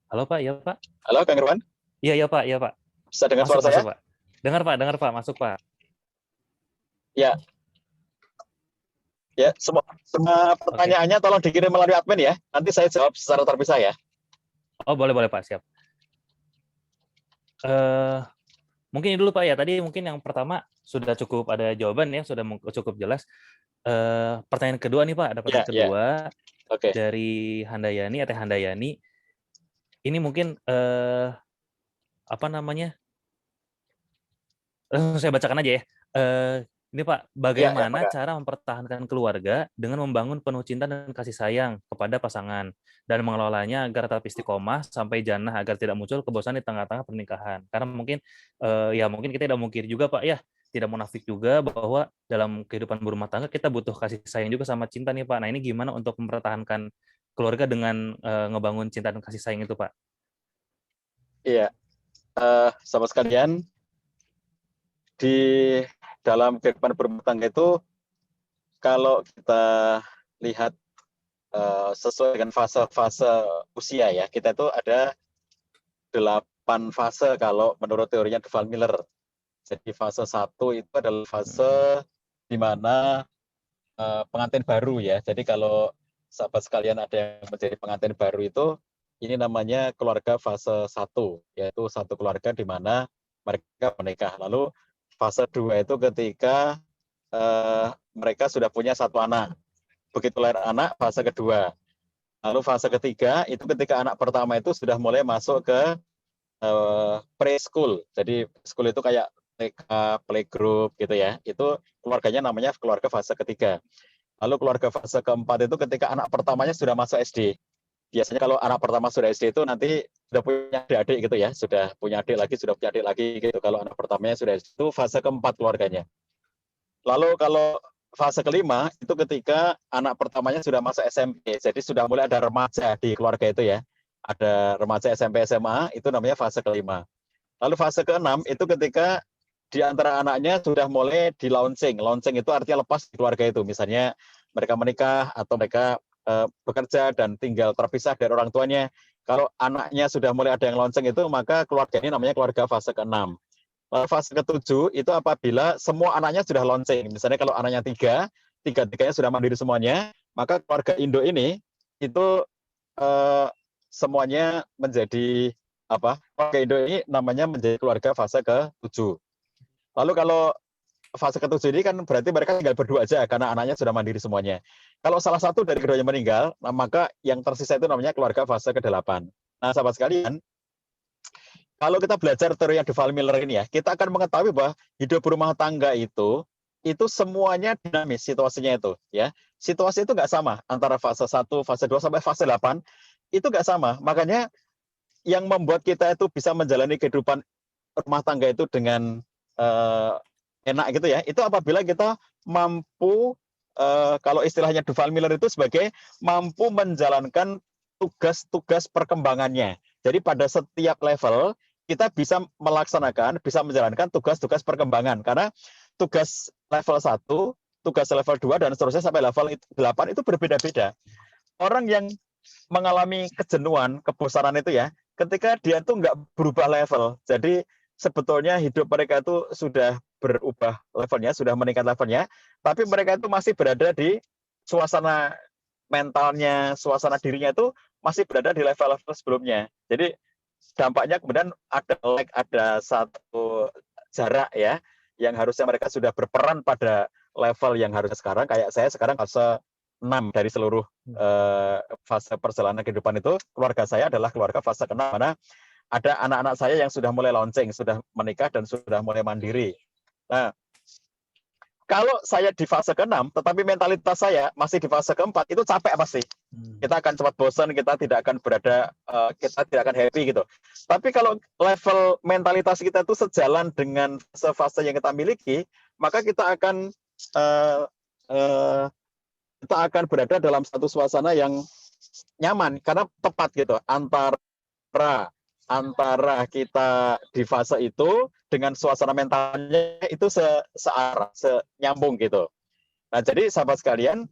Speaker 2: Halo Pak, iya Pak.
Speaker 1: Halo Kang Irfan?
Speaker 2: Iya Pak, iya Pak.
Speaker 1: Bisa dengar
Speaker 2: Masuk,
Speaker 1: suara saya?
Speaker 2: Pak. Dengar Pak, masuk Pak.
Speaker 1: Ya, ya semua
Speaker 2: Oke.
Speaker 1: pertanyaannya tolong dikirim melalui admin ya. Nanti saya jawab secara terpisah ya.
Speaker 2: Oh boleh Pak, siap. Mungkin ini dulu Pak ya, tadi mungkin yang pertama sudah cukup ada jawaban ya, sudah cukup jelas. Pertanyaan kedua nih Pak, ada pertanyaan
Speaker 1: Ya.
Speaker 2: kedua
Speaker 1: Oke.
Speaker 2: dari Handayani, Teh Handayani. Ini mungkin apa namanya? Saya bacakan aja ya. Ini Pak, bagaimana
Speaker 1: Maka.
Speaker 2: cara mempertahankan keluarga dengan membangun penuh cinta dan kasih sayang kepada pasangan dan mengelolanya agar tetap istiqomah sampai jannah, agar tidak muncul kebosanan di tengah-tengah pernikahan. Karena mungkin ya mungkin kita tidak mungkir juga Pak ya, tidak munafik juga bahwa dalam kehidupan berumah tangga kita butuh kasih sayang juga sama cinta nih Pak. Nah ini gimana untuk mempertahankan keluarga dengan ngebangun cinta dan kasih sayang itu Pak?
Speaker 1: Iya, sahabat sekalian, di dalam kehidupan berumah tangga itu kalau kita lihat sesuai dengan fase-fase usia ya, kita itu ada 8 fase kalau menurut teorinya Duval Miller. Jadi fase 1 itu adalah fase di mana pengantin baru ya. Jadi kalau sahabat sekalian ada yang menjadi pengantin baru itu, ini namanya keluarga fase 1, yaitu satu keluarga di mana mereka menikah. Lalu fase 2 itu ketika mereka sudah punya satu anak. Begitu lahir anak, fase kedua. Lalu fase ketiga itu ketika anak pertama itu sudah mulai masuk ke preschool. Jadi school itu kayak TK, playgroup gitu ya. Itu keluarganya namanya keluarga fase ketiga. Lalu keluarga fase keempat itu ketika anak pertamanya sudah masuk SD. Biasanya kalau anak pertama sudah SD itu nanti sudah punya adik-adik gitu ya. Sudah punya adik lagi, sudah punya adik lagi gitu. Kalau anak pertamanya sudah SD, itu fase keempat keluarganya. Lalu kalau fase kelima itu ketika anak pertamanya sudah masuk SMP. Jadi sudah mulai ada remaja di keluarga itu ya. Ada remaja SMP SMA, itu namanya fase kelima. Lalu fase keenam itu ketika di antara anaknya sudah mulai di launching. Launching itu artinya lepas di keluarga itu. Misalnya mereka menikah atau mereka bekerja dan tinggal terpisah dari orang tuanya. Kalau anaknya sudah mulai ada yang launching itu, maka keluarga ini namanya keluarga fase keenam. Lalu fase ke-7 itu apabila semua anaknya sudah launching. Misalnya kalau anaknya 3, tiga-tiganya sudah mandiri semuanya, maka keluarga Indo ini itu semuanya menjadi apa? Keluarga Indo ini namanya menjadi keluarga fase ke-7. Lalu kalau fase ke-7 ini kan berarti mereka tinggal berdua aja karena anaknya sudah mandiri semuanya. Kalau salah satu dari keduanya meninggal, nah maka yang tersisa itu namanya keluarga fase ke-8. Nah, sahabat sekalian, kalau kita belajar teori yang Duval Miller ini ya, kita akan mengetahui bahwa hidup berumah tangga itu semuanya dinamis situasinya itu ya. Situasi itu nggak sama antara fase 1, fase 2 sampai fase 8 itu nggak sama. Makanya yang membuat kita itu bisa menjalani kehidupan rumah tangga itu dengan enak gitu ya, itu apabila kita mampu kalau istilahnya Duval Miller itu sebagai mampu menjalankan tugas-tugas perkembangannya. Jadi pada setiap level kita bisa melaksanakan, bisa menjalankan tugas-tugas perkembangan karena tugas level 1, tugas level 2 dan seterusnya sampai level 8 itu berbeda-beda. Orang yang mengalami kejenuhan, kebosanan itu ya, ketika dia tuh nggak berubah level. Jadi sebetulnya hidup mereka itu sudah berubah levelnya, sudah meningkat levelnya, tapi mereka itu masih berada di suasana mentalnya, suasana dirinya itu masih berada di level-level sebelumnya. Jadi dampaknya kemudian ada satu jarak ya, yang harusnya mereka sudah berperan pada level yang harusnya sekarang, kayak saya sekarang fase 6 dari seluruh fase perjalanan kehidupan itu, keluarga saya adalah keluarga fase ke-6, mana ada anak-anak saya yang sudah mulai launching, sudah menikah dan sudah mulai mandiri. Nah, kalau saya di fase ke-6, tetapi mentalitas saya masih di fase ke-4, itu capek pasti. Kita akan cepat bosan, kita tidak akan kita tidak akan happy gitu. Tapi kalau level mentalitas kita itu sejalan dengan fase yang kita miliki, maka kita akan berada dalam satu suasana yang nyaman karena tepat gitu antara kita di fase itu dengan suasana mentalnya itu searah, senyambung gitu. Nah, jadi sahabat sekalian,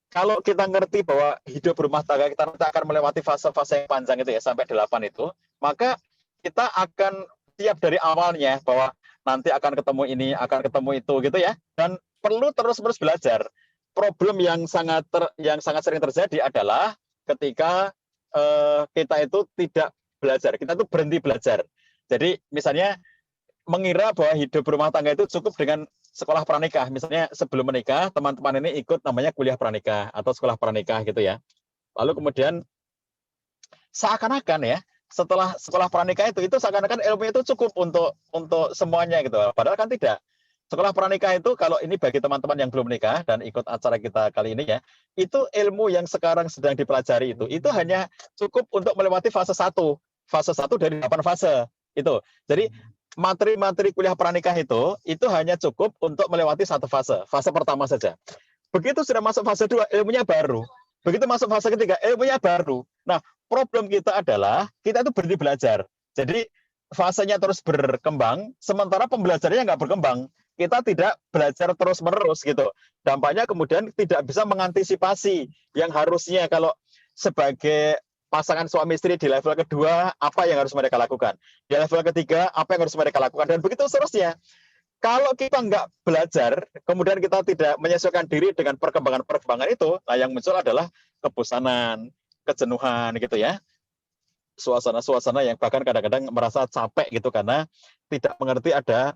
Speaker 1: kalau kita ngerti bahwa hidup rumah tangga kita nanti akan melewati fase-fase yang panjang itu ya, sampai 8 itu, maka kita akan siap dari awalnya bahwa nanti akan ketemu ini, akan ketemu itu gitu ya. Dan perlu terus-menerus belajar. Problem yang sangat sering terjadi adalah ketika kita itu tidak belajar, kita itu berhenti belajar. Jadi misalnya mengira bahwa hidup rumah tangga itu cukup dengan sekolah pranikah. Misalnya sebelum menikah, teman-teman ini ikut namanya kuliah pranikah atau sekolah pranikah gitu ya. Lalu kemudian seakan-akan ya, setelah sekolah pranikah itu seakan-akan ilmu itu cukup untuk semuanya gitu. Padahal kan tidak. Sekolah pranikah itu kalau ini bagi teman-teman yang belum menikah dan ikut acara kita kali ini ya, itu ilmu yang sekarang sedang dipelajari itu hanya cukup untuk melewati fase 1. Fase 1 dari 8 fase. Itu. Jadi materi-materi kuliah pranikah itu hanya cukup untuk melewati satu fase pertama saja. Begitu sudah masuk fase 2, ilmunya baru. Begitu masuk fase ketiga, ilmunya baru. Nah, problem kita adalah kita itu berhenti belajar. Jadi fasenya terus berkembang, sementara pembelajarannya nggak berkembang. Kita tidak belajar terus-menerus gitu. Dampaknya kemudian tidak bisa mengantisipasi yang harusnya kalau sebagai pasangan suami istri di level kedua, apa yang harus mereka lakukan. Di level ketiga, apa yang harus mereka lakukan. Dan begitu seterusnya. Kalau kita nggak belajar, kemudian kita tidak menyesuaikan diri dengan perkembangan-perkembangan itu, nah yang muncul adalah kebosanan, kejenuhan gitu ya. Suasana-suasana yang bahkan kadang-kadang merasa capek gitu karena tidak mengerti ada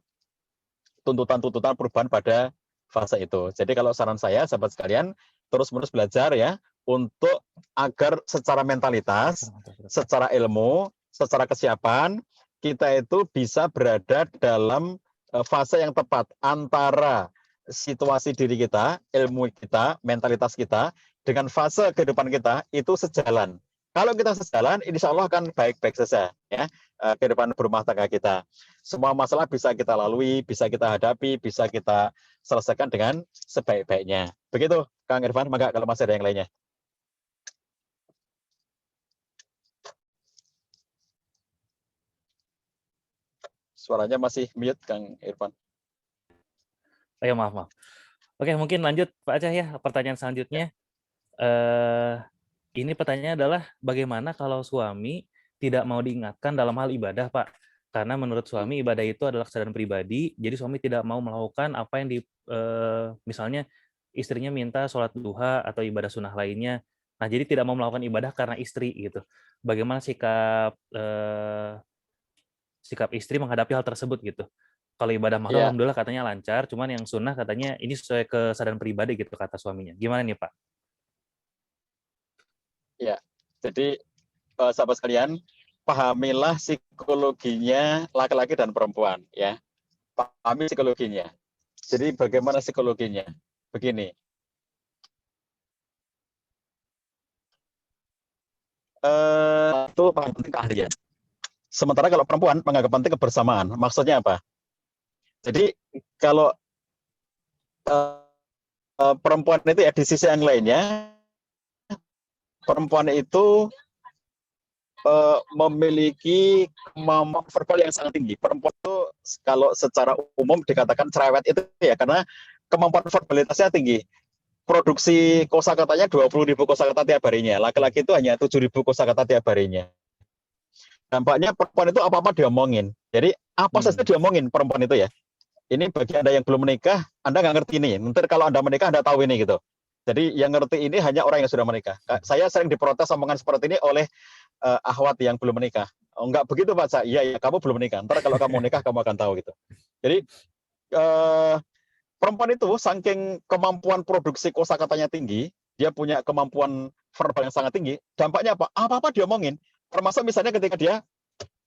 Speaker 1: tuntutan-tuntutan perubahan pada fase itu. Jadi kalau saran saya, sahabat sekalian, terus-menerus belajar ya, untuk agar secara mentalitas, secara ilmu, secara kesiapan, kita itu bisa berada dalam fase yang tepat antara situasi diri kita, ilmu kita, mentalitas kita, dengan fase kehidupan kita itu sejalan. Kalau kita sejalan, insya Allah akan baik-baik saja ya kehidupan berumah tangga kita. Semua masalah bisa kita lalui, bisa kita hadapi, bisa kita selesaikan dengan sebaik-baiknya. Begitu, Kang Irfan. Maka kalau masih ada yang lainnya. Suaranya masih mute, Kang Irfan.
Speaker 2: Ya, maaf. Oke, mungkin lanjut Pak Aceh ya, pertanyaan selanjutnya. Ini pertanyaannya adalah bagaimana kalau suami tidak mau diingatkan dalam hal ibadah, Pak? Karena menurut suami ibadah itu adalah kesadaran pribadi, jadi suami tidak mau melakukan apa yang misalnya istrinya minta sholat duha atau ibadah sunnah lainnya. Nah, jadi tidak mau melakukan ibadah karena istri gitu. Bagaimana sikap istri menghadapi hal tersebut gitu? Kalau ibadah makhluk
Speaker 1: Ya,
Speaker 2: alhamdulillah katanya lancar, cuman yang sunnah katanya ini sesuai kesadaran pribadi gitu kata suaminya. Gimana nih, Pak?
Speaker 1: ya. Jadi sahabat sekalian, pahamilah psikologinya laki-laki dan perempuan, ya. Pahami psikologinya. Jadi bagaimana psikologinya? Begini, itu paling penting keahlian. Sementara kalau perempuan menganggap penting kebersamaan. Maksudnya apa? Jadi kalau perempuan itu ya di sisi yang lainnya, perempuan itu memiliki kemampuan verbal yang sangat tinggi. Perempuan itu kalau secara umum dikatakan cerewet itu ya karena kemampuan verbalitasnya tinggi. Produksi kosakatanya 20.000 kosakata tiap harinya. Laki-laki itu hanya 7.000 kosakata tiap harinya. Dampaknya perempuan itu apa-apa diomongin. Jadi apa saja diomongin perempuan itu ya. Ini bagi Anda yang belum menikah, Anda nggak ngerti ini. Nanti kalau Anda menikah, Anda tahu ini gitu. Jadi yang ngerti ini hanya orang yang sudah menikah. Saya sering diprotes omongan seperti ini oleh ahwat yang belum menikah. Oh, enggak begitu Pak Sa. Iya, kamu belum menikah. Ntar kalau kamu menikah, kamu akan tahu gitu. Jadi perempuan itu saking kemampuan produksi kosakatanya tinggi, dia punya kemampuan verbal yang sangat tinggi. Dampaknya apa? Apa-apa diomongin. Termasuk misalnya ketika dia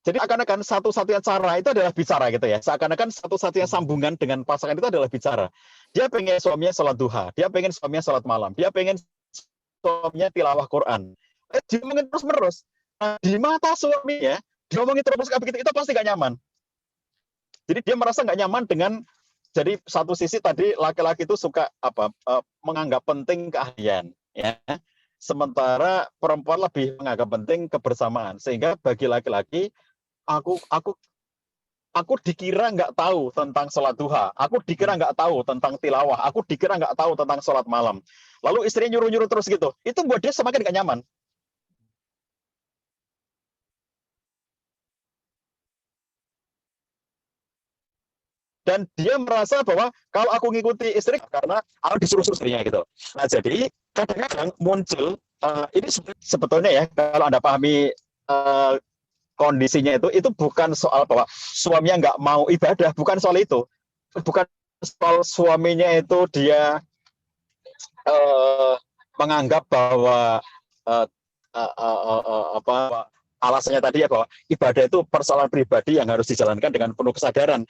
Speaker 1: jadi akan-akan satu-satunya cara itu adalah bicara gitu ya. Seakan-akan satu-satunya sambungan dengan pasangan itu adalah bicara. Dia pengen suaminya sholat duha, dia pengen suaminya sholat malam, dia pengen suaminya tilawah Quran. Diomongin terus-menerus. Nah, di mata suaminya, diomongin terus kayak begitu, itu pasti gak nyaman. Jadi dia merasa gak nyaman dengan, jadi satu sisi tadi laki-laki itu suka menganggap penting keahlian, ya. Sementara perempuan lebih menganggap penting kebersamaan. Sehingga bagi laki-laki, aku dikira nggak tahu tentang sholat duha, aku dikira nggak tahu tentang tilawah, aku dikira nggak tahu tentang sholat malam. Lalu istrinya nyuruh-nyuruh terus gitu, itu buat dia semakin nggak nyaman. Dan dia merasa bahwa kalau aku ngikuti istri karena aku disuruh-suruh istrinya gitu. Nah jadi kadang-kadang muncul ini sebetulnya ya kalau Anda pahami kondisinya itu bukan soal bahwa suaminya nggak mau ibadah, bukan soal itu, bukan soal suaminya itu dia menganggap bahwa apa alasannya tadi ya bahwa ibadah itu persoalan pribadi yang harus dijalankan dengan penuh kesadaran.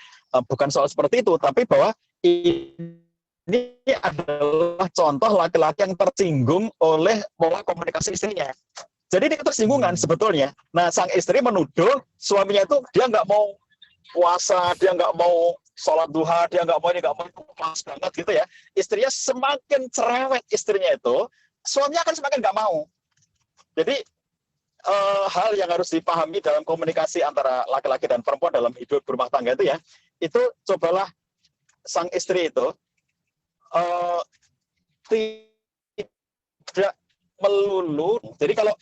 Speaker 1: Bukan soal seperti itu, tapi bahwa ini adalah contoh laki-laki yang tersinggung oleh pola komunikasi istrinya. Jadi ini ketersinggungan sebetulnya. Nah, sang istri menuduh suaminya itu dia nggak mau puasa, dia nggak mau sholat duha, dia nggak mau ini, nggak mau itu, pas banget gitu ya. Istrinya semakin cerewet istrinya itu, suaminya akan semakin nggak mau. Jadi hal yang harus dipahami dalam komunikasi antara laki-laki dan perempuan dalam hidup berumah tangga itu ya, itu cobalah sang istri itu tidak melulu. Jadi kalau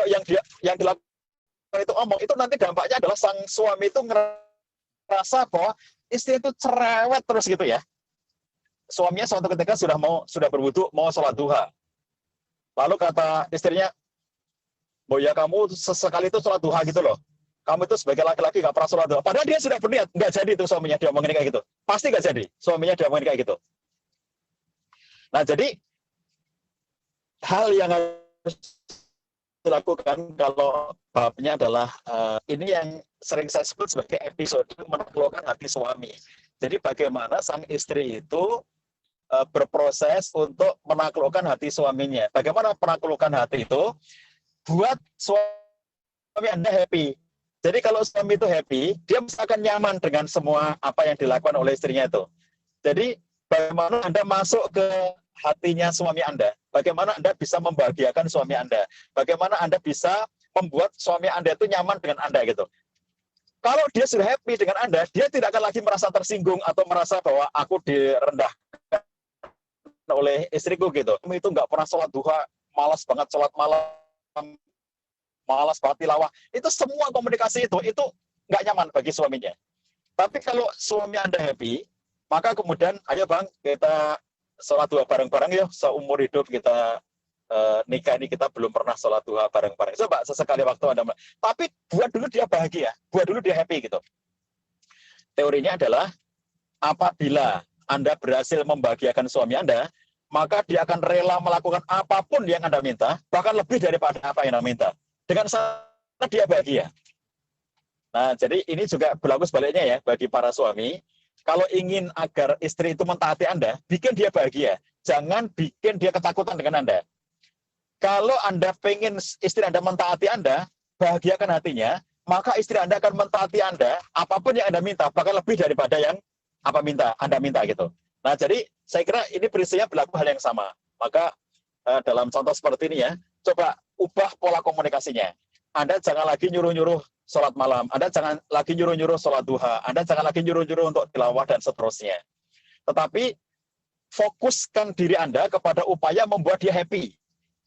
Speaker 1: yang dilakukan itu omong, itu nanti dampaknya adalah sang suami itu ngerasa bahwa istri itu cerewet terus gitu ya. Suaminya suatu ketika sudah berwudu mau sholat duha. Lalu kata istrinya, "Oh ya kamu sesekali itu sholat duha gitu loh. Kamu itu sebagai laki-laki gak pernah sholat duha." Padahal dia sudah berniat, nggak jadi itu suaminya dia omongin kayak gitu. Pasti nggak jadi suaminya dia omongin kayak gitu. Nah jadi hal yang harus dilakukan kalau babnya adalah ini yang sering saya sebut sebagai episode menaklukkan hati suami. Jadi bagaimana sang istri itu berproses untuk menaklukkan hati suaminya. Bagaimana menaklukkan hati itu? Buat suami Anda happy. Jadi kalau suami itu happy, dia akan nyaman dengan semua apa yang dilakukan oleh istrinya itu. Jadi bagaimana Anda masuk ke hatinya suami Anda? Bagaimana Anda bisa membahagiakan suami Anda? Bagaimana Anda bisa membuat suami Anda itu nyaman dengan Anda gitu? Kalau dia sudah happy dengan Anda, dia tidak akan lagi merasa tersinggung atau merasa bahwa aku direndahkan oleh istriku gitu. Kamu itu nggak pernah sholat duha, malas banget sholat malam, malas banget tilawah. Itu semua komunikasi itu nggak nyaman bagi suaminya. Tapi kalau suami Anda happy, maka kemudian, ayo Bang, kita sholat duha bareng-bareng yuk, seumur hidup kita nikah ini kita belum pernah sholat duha bareng-bareng. Coba sesekali waktu Anda, tapi buat dulu dia bahagia, buat dulu dia happy gitu. Teorinya adalah apabila Anda berhasil membahagiakan suami Anda, maka dia akan rela melakukan apapun yang Anda minta, bahkan lebih daripada apa yang Anda minta. Dengan syarat dia bahagia. Nah, jadi ini juga berlaku sebaliknya ya bagi para suami. Kalau ingin agar istri itu mentaati Anda, bikin dia bahagia. Jangan bikin dia ketakutan dengan Anda. Kalau Anda pengen istri Anda mentaati Anda, bahagiakan hatinya, maka istri Anda akan mentaati Anda, apapun yang Anda minta, bahkan lebih daripada yang Anda minta gitu. Nah, jadi saya kira ini prinsipnya berlaku hal yang sama. Maka dalam contoh seperti ini ya, coba ubah pola komunikasinya. Anda jangan lagi nyuruh-nyuruh sholat malam, Anda jangan lagi nyuruh-nyuruh sholat duha, Anda jangan lagi nyuruh-nyuruh untuk tilawah dan seterusnya. Tetapi fokuskan diri Anda kepada upaya membuat dia happy.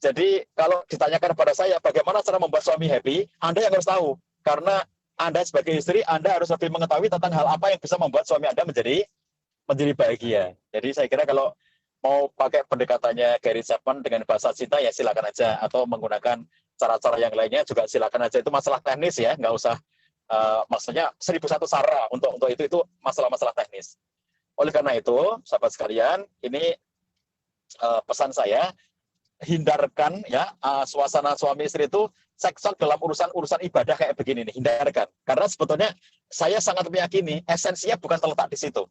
Speaker 1: Jadi kalau ditanyakan kepada saya bagaimana cara membuat suami happy, Anda yang harus tahu. Karena Anda sebagai istri, Anda harus lebih mengetahui tentang hal apa yang bisa membuat suami Anda menjadi bahagia. Jadi saya kira kalau mau pakai pendekatannya Gary Chapman dengan bahasa cinta ya silakan aja, atau menggunakan cara-cara yang lainnya juga silakan aja. Itu masalah teknis ya, nggak usah maksudnya 1001 cara untuk itu masalah-masalah teknis. Oleh karena itu, sahabat sekalian, ini pesan saya, hindarkan ya suasana suami istri itu seksok dalam urusan ibadah kayak begini nih, hindarkan. Karena sebetulnya saya sangat meyakini esensinya bukan terletak di situ.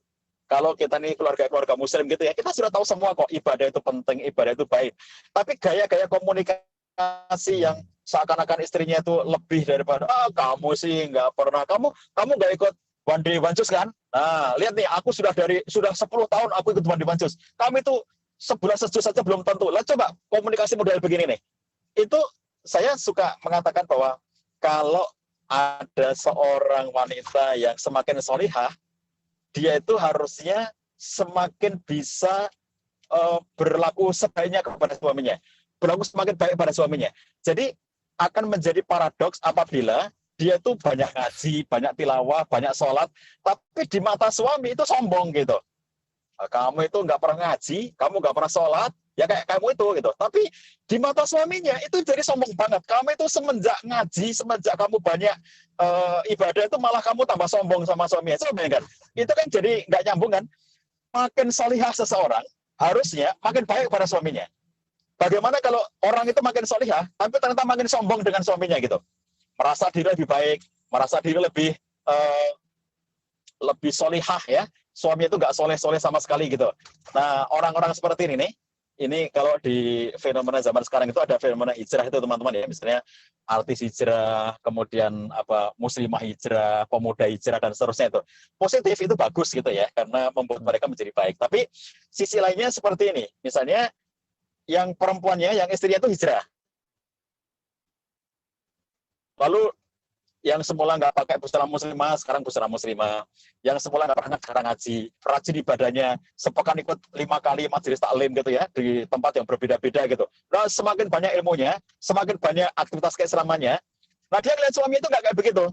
Speaker 1: Kalau kita nih keluarga muslim gitu ya, kita sudah tahu semua kok ibadah itu penting, ibadah itu baik. Tapi gaya-gaya komunikasi yang seakan-akan istrinya itu lebih daripada kamu sih nggak pernah, kamu nggak ikut one day one juice kan? Nah, lihat nih, aku sudah 10 tahun aku ikut one day one juice. Kamu itu sebulan sejus saja belum tentu. Lah coba komunikasi model begini nih. Itu saya suka mengatakan bahwa kalau ada seorang wanita yang semakin solihah, dia itu harusnya semakin bisa berlaku sebaiknya kepada suaminya. Berlaku semakin baik pada suaminya. Jadi akan menjadi paradoks apabila dia tuh banyak ngaji, banyak tilawah, banyak sholat, tapi di mata suami itu sombong gitu. Kamu itu nggak pernah ngaji, kamu nggak pernah sholat, ya kayak kamu itu gitu. Tapi di mata suaminya itu jadi sombong banget. Kamu itu semenjak ngaji, semenjak kamu banyak ibadah itu malah kamu tambah sombong sama suaminya. Coba bayangkan, itu kan jadi nggak nyambung kan? Makin solihah seseorang, harusnya makin baik pada suaminya. Bagaimana kalau orang itu makin solihah, tapi ternyata makin sombong dengan suaminya gitu? Merasa diri lebih baik, merasa diri lebih solihah ya. Suami itu nggak soleh-soleh sama sekali gitu. Nah, orang-orang seperti ini nih, ini kalau di fenomena zaman sekarang itu ada fenomena hijrah itu teman-teman ya. Misalnya artis hijrah, kemudian muslimah hijrah, pemuda hijrah dan seterusnya itu. Positif itu bagus gitu ya, karena membuat mereka menjadi baik. Tapi sisi lainnya seperti ini. Misalnya yang perempuannya, yang istrinya itu hijrah. Lalu yang semula nggak pakai busana muslimah, sekarang busana muslimah. Yang semula nggak pernah sekarang ngaji, rajin ibadahnya, sepekan ikut 5 kali majelis taklim gitu ya, di tempat yang berbeda-beda gitu. Nah, semakin banyak ilmunya, semakin banyak aktivitas keislamannya. Nah, dia ngeliat suami itu nggak kayak begitu.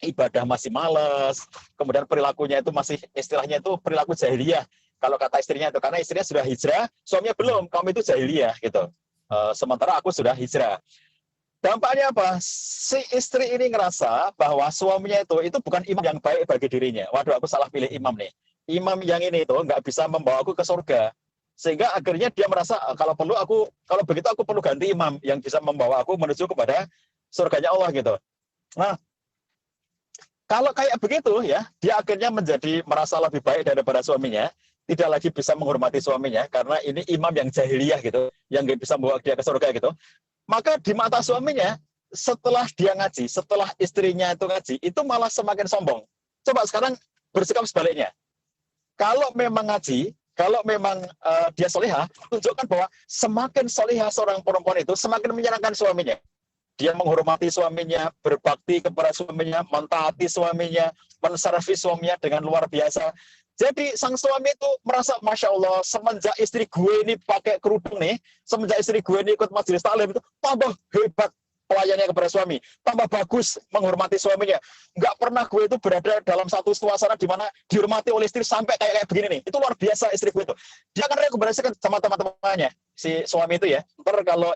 Speaker 1: Ibadah masih malas, kemudian perilakunya itu masih, istilahnya itu perilaku jahiliyah. Kalau kata istrinya itu, karena istrinya sudah hijrah, suaminya belum, kamu itu jahiliyah gitu. Sementara aku sudah hijrah. Dampaknya apa? Si istri ini ngerasa bahwa suaminya itu bukan imam yang baik bagi dirinya. Waduh, aku salah pilih imam nih. Imam yang ini itu nggak bisa membawa aku ke surga. Sehingga akhirnya dia merasa kalau begitu aku perlu ganti imam yang bisa membawa aku menuju kepada surganya Allah gitu. Nah, kalau kayak begitu ya, dia akhirnya merasa lebih baik daripada suaminya, tidak lagi bisa menghormati suaminya karena ini imam yang jahiliyah gitu, yang nggak bisa membawa dia ke surga gitu. Maka di mata suaminya, setelah dia ngaji, setelah istrinya itu ngaji, itu malah semakin sombong. Coba sekarang bersikap sebaliknya. Kalau memang ngaji, kalau memang dia solihah, tunjukkan bahwa semakin solihah seorang perempuan itu, semakin menyenangkan suaminya. Dia menghormati suaminya, berbakti kepada suaminya, mentaati suaminya, menservis suaminya dengan luar biasa. Jadi sang suami itu merasa, Masya Allah, semenjak istri gue ini pakai kerudung nih, semenjak istri gue ini ikut majelis taklim itu, tambah hebat.
Speaker 3: pelayannya kepada suami, tambah bagus menghormati suaminya. Nggak pernah gue itu berada dalam satu suasana di mana dihormati oleh istri sampai kayak begini nih. Itu luar biasa istri gue itu. Dia akan rekomendasikan sama teman-temannya, si suami itu ya. Ntar kalau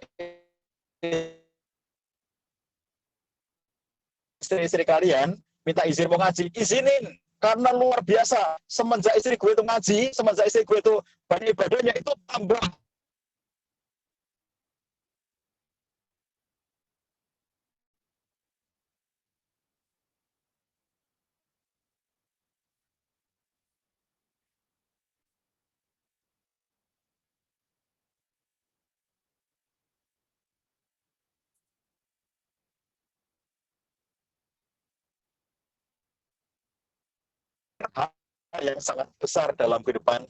Speaker 3: istri-istri kalian minta izin mau ngaji, izinin. Karena luar biasa, semenjak istri gue itu ngaji, semenjak istri gue itu banyak ibadahnya, itu tambah hal yang sangat besar dalam kehidupan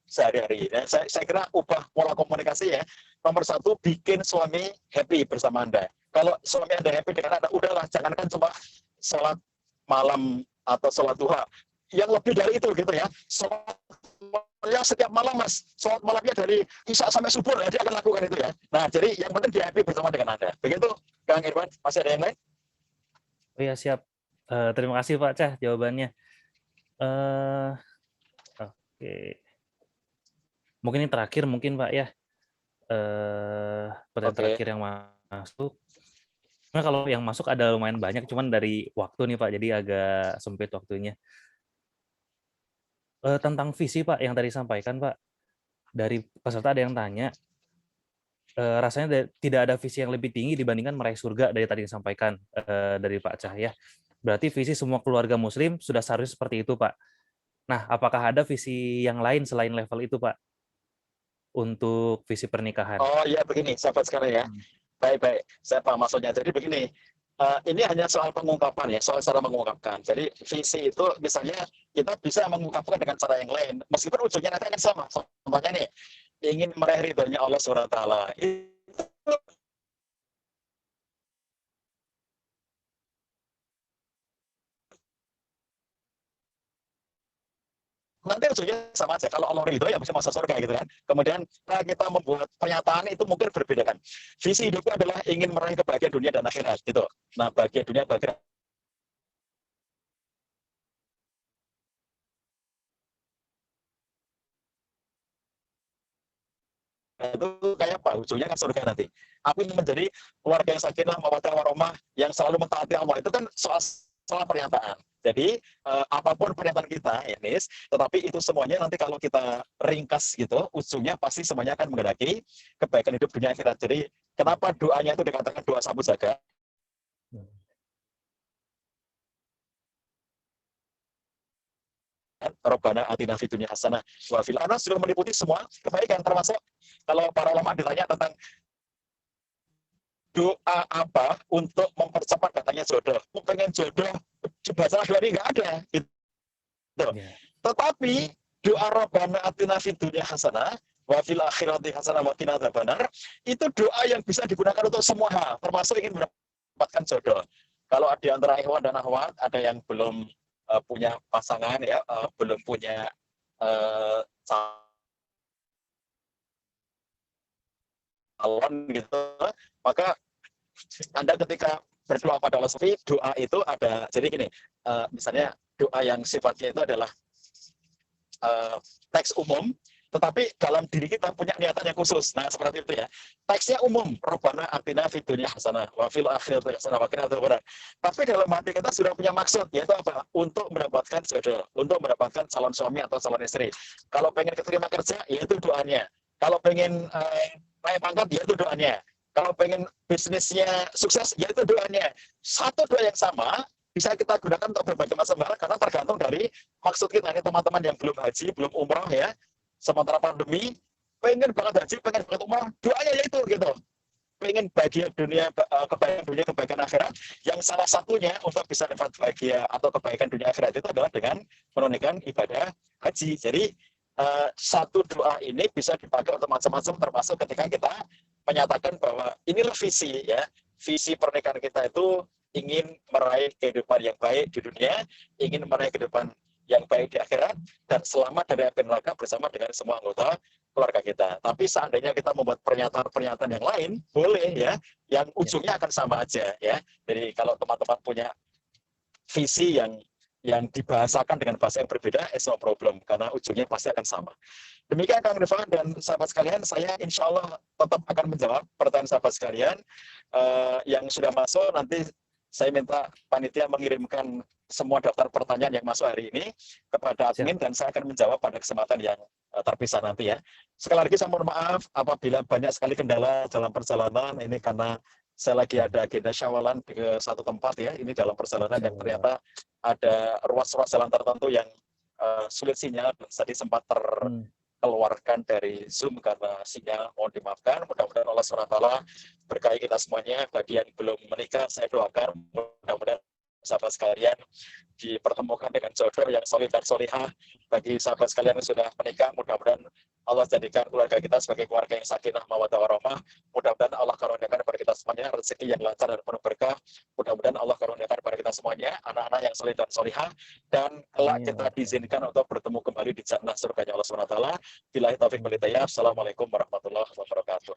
Speaker 3: sehari-hari. Dan saya kira ubah pola komunikasi ya. Nomor satu, bikin suami happy bersama Anda. Kalau suami Anda happy dengan Anda, udahlah, jangankan cuma sholat malam atau sholat duha. Yang lebih dari itu gitu ya. Sholatnya setiap malam mas, sholat malamnya dari isya sampai subuh, ya, dia akan lakukan itu ya. Nah, jadi yang penting dia happy bersama dengan Anda. Begitu, Kang Irwan, masih ada yang lain?
Speaker 2: Oh ya, siap. Terima kasih Pak Cah jawabannya. Oke. Mungkin ini terakhir mungkin Pak ya. Pertanyaan terakhir yang masuk. Nah, kalau yang masuk ada lumayan banyak, cuman dari waktu nih Pak, jadi agak sempit waktunya. Tentang visi Pak yang tadi sampaikan Pak, dari peserta ada yang tanya, rasanya tidak ada visi yang lebih tinggi dibandingkan meraih surga dari tadi disampaikan dari Pak Cahya. Berarti visi semua keluarga Muslim sudah seharusnya seperti itu Pak. Nah, apakah ada visi yang lain selain level itu Pak untuk visi pernikahan?
Speaker 3: Oh ya begini, sahabat sekalian ya. Baik-baik, saya paham maksudnya. Jadi begini, ini hanya soal pengungkapan ya, soal cara mengungkapkan. Jadi visi itu misalnya kita bisa mengungkapkan dengan cara yang lain, meskipun ujungnya nanti akan sama. Contohnya nih, ingin meraih ridhonya Allah SWT. Itu nanti ujungnya sama aja. Kalau Allah ridho ya bisa masuk surga gitu kan. Kemudian kita membuat pernyataan itu mungkin berbeda kan. Visi hidupnya adalah ingin meraih kebahagiaan dunia dan akhirat gitu. Nah, bahagia dunia, bahagia itu kayak apa? Ujungnya kan surga nanti. Aku ingin menjadi keluarga yang sakinah, mawaddah warahmah, yang selalu mentaati Allah. Itu kan soal pernyataan. Jadi apapun pernyataan kita, ya, Nis, tetapi itu semuanya nanti kalau kita ringkas gitu, ujungnya pasti semuanya akan menghendaki kebaikan hidup dunia akhirat. Jadi kenapa doanya itu dikatakan doa sabu jagat? Rabbana atina fid dunya hasanah wa fil akhirati sudah meliputi semua kebaikan, termasuk kalau para ulama ditanya tentang doa apa untuk mempercepat datangnya jodoh. Pengen jodoh, bahasa doa ini nggak ada. Gitu. Tetapi doa Rabbana atina fid dunya hasanah wa fil akhirati hasanah wa qina adzabannar itu doa yang bisa digunakan untuk semua hal, termasuk ingin mendapatkan jodoh. Kalau di antara ikhwan dan akhwat ada yang belum punya pasangan ya, belum punya calon gitu, maka Anda ketika berdoa pada Allah Sufi, doa itu ada, jadi gini, misalnya doa yang sifatnya itu adalah teks umum, tetapi dalam diri kita punya niatan yang khusus. Nah, seperti itu ya. Teksnya umum, Rabbana atina fid dunya hasanah wa fil akhirati hasanah wa qina adzabannar. Tapi dalam hati kita sudah punya maksud, yaitu apa? Untuk mendapatkan jodoh, untuk mendapatkan calon suami atau calon istri. Kalau pengen keterima kerja, yaitu doanya. Kalau pengen naik pangkat, yaitu doanya. Kalau pengen bisnisnya sukses, yaitu doanya. Satu doa yang sama bisa kita gunakan untuk berbagai macam hal karena tergantung dari maksud kita. Ini teman-teman yang belum haji, belum umrah ya, sementara pandemi, pengen banget haji, pengen banget umrah, doanya yaitu gitu. Pengen bahagia dunia, kebaikan dunia, kebaikan akhirat, yang salah satunya untuk bisa dapat bahagia atau kebaikan dunia akhirat itu adalah dengan menunaikan ibadah haji. Jadi satu doa ini bisa dipakai untuk macam-macam, termasuk ketika kita menyatakan bahwa inilah visi ya, visi pernikahan kita itu ingin meraih kehidupan yang baik di dunia, ingin meraih kehidupan yang baik di akhirat, dan selamat dari api neraka bersama dengan semua anggota keluarga kita. Tapi seandainya kita membuat pernyataan-pernyataan yang lain, boleh ya, yang ujungnya akan sama aja ya. Jadi kalau teman-teman punya visi yang dibahasakan dengan bahasa yang berbeda, it's no problem, karena ujungnya pasti akan sama. Demikian Kang Rifan dan sahabat sekalian, saya insya Allah tetap akan menjawab pertanyaan sahabat sekalian yang sudah masuk. Nanti saya minta panitia mengirimkan semua daftar pertanyaan yang masuk hari ini kepada admin, dan saya akan menjawab pada kesempatan yang terpisah nanti ya. Sekali lagi saya mohon maaf apabila banyak sekali kendala dalam perjalanan, ini karena saya lagi ada agenda syawalan ke satu tempat ya, ini dalam perjalanan yang ternyata ada ruas-ruas jalan tertentu yang sulit sinyal, tadi sempat terkeluarkan dari Zoom karena sinyal, mohon dimaafkan. Mudah-mudahan Allah SWT berkahi kita semuanya. Bagi yang belum menikah, saya doakan mudah-mudahan sahabat sekalian dipertemukan dengan jodoh yang solid dan solihah. Bagi sahabat sekalian yang sudah menikah, mudah-mudahan Allah jadikan keluarga kita sebagai keluarga yang sakinah mawaddah warahmah. Mudah-mudahan Allah karuniakan kepada kita semuanya rezeki yang lancar dan penuh berkah. Mudah-mudahan Allah karuniakan kepada kita semuanya anak-anak yang solid dan solihah, dan kelak kita diizinkan untuk bertemu kembali di jannah surganya Allah SWT. Billahi taufiq wal hidayah. Assalamualaikum warahmatullahi wabarakatuh.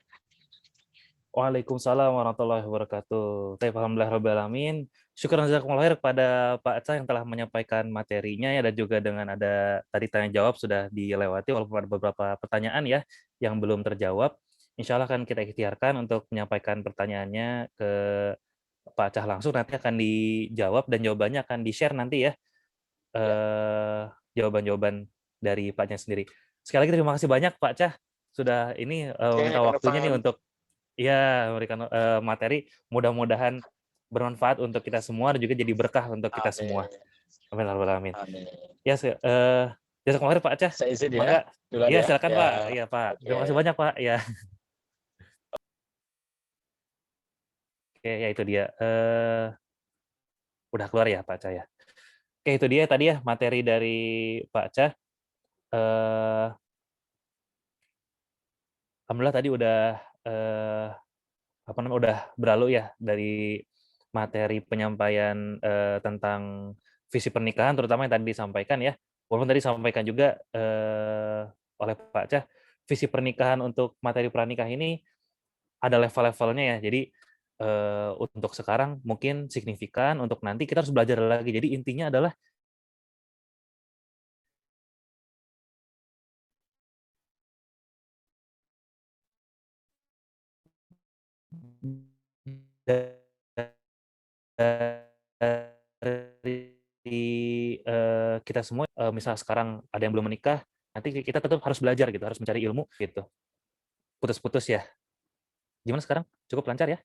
Speaker 2: Waalaikumsalam warahmatullahi wabarakatuh. Alhamdulillah rabbil alamin. Syukur jazakumullah khair kepada Pak Aca yang telah menyampaikan materinya ya, dan juga dengan ada tadi tanya jawab sudah dilewati, walaupun ada beberapa pertanyaan ya yang belum terjawab. Insya Allah akan kita ikhtiarkan untuk menyampaikan pertanyaannya ke Pak Aca langsung, nanti akan dijawab dan jawabannya akan di-share nanti ya. Jawaban-jawaban dari Paknya sendiri. Sekali lagi terima kasih banyak Pak Aca sudah ini minta waktunya nih untuk ya memberikan materi, mudah-mudahan bermanfaat untuk kita semua dan juga jadi berkah untuk kita semua. Amin ya rabbal alamin. Ya, jazakumullah khair Pak Aca.
Speaker 3: Saya izin ya.
Speaker 2: Mangga.
Speaker 3: Duluan
Speaker 2: Ya,
Speaker 3: ya.
Speaker 2: silakan
Speaker 3: Ya.
Speaker 2: Pak. Iya, Pak. Terima kasih banyak, Pak. Ya. Oke, ya itu dia. Udah keluar ya Pak Aca ya. Oke, itu dia tadi ya materi dari Pak Aca. Alhamdulillah tadi udah udah berlalu ya dari materi penyampaian tentang visi pernikahan, terutama yang tadi disampaikan ya. Walaupun tadi disampaikan juga oleh Pak Aca, visi pernikahan untuk materi pranikah ini ada level-levelnya ya. Jadi untuk sekarang mungkin signifikan, untuk nanti kita harus belajar lagi. Jadi intinya adalah dari kita semua, misal sekarang ada yang belum menikah, nanti kita tetap harus belajar gitu, harus mencari ilmu gitu. Putus-putus ya. Gimana sekarang? Cukup lancar ya?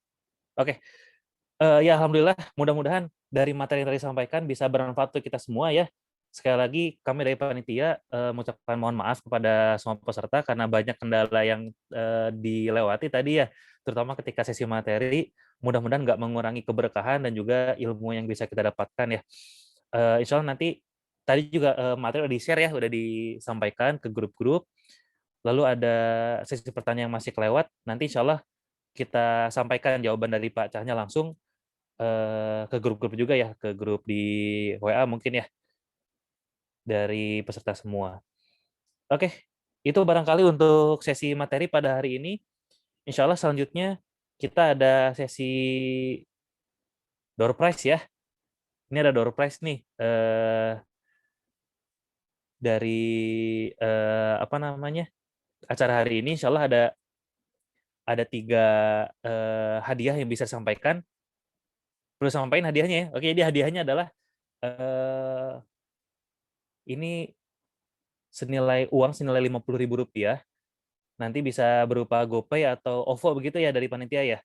Speaker 2: Oke. Ya alhamdulillah, mudah-mudahan dari materi yang tadi disampaikan bisa bermanfaat untuk kita semua ya. Sekali lagi kami dari panitia mengucapkan mohon maaf kepada semua peserta karena banyak kendala yang dilewati tadi ya, terutama ketika sesi materi. Mudah-mudahan nggak mengurangi keberkahan dan juga ilmu yang bisa kita dapatkan ya. Insya Allah nanti tadi juga materi udah di-share ya, udah disampaikan ke grup-grup. Lalu ada sesi pertanyaan yang masih kelewat, nanti insya Allah kita sampaikan jawaban dari Pak Cahnya langsung ke grup-grup juga ya, ke grup di WA mungkin ya, dari peserta semua. Oke, itu barangkali untuk sesi materi pada hari ini. Insya Allah selanjutnya kita ada sesi door prize ya. Ini ada door prize nih dari acara hari ini. Insya Allah ada 3 hadiah yang bisa disampaikan. Perlu sampaikan hadiahnya ya. Oke, jadi hadiahnya adalah ini senilai uang senilai Rp50.000. Nanti bisa berupa GoPay atau OVO begitu ya dari panitia ya.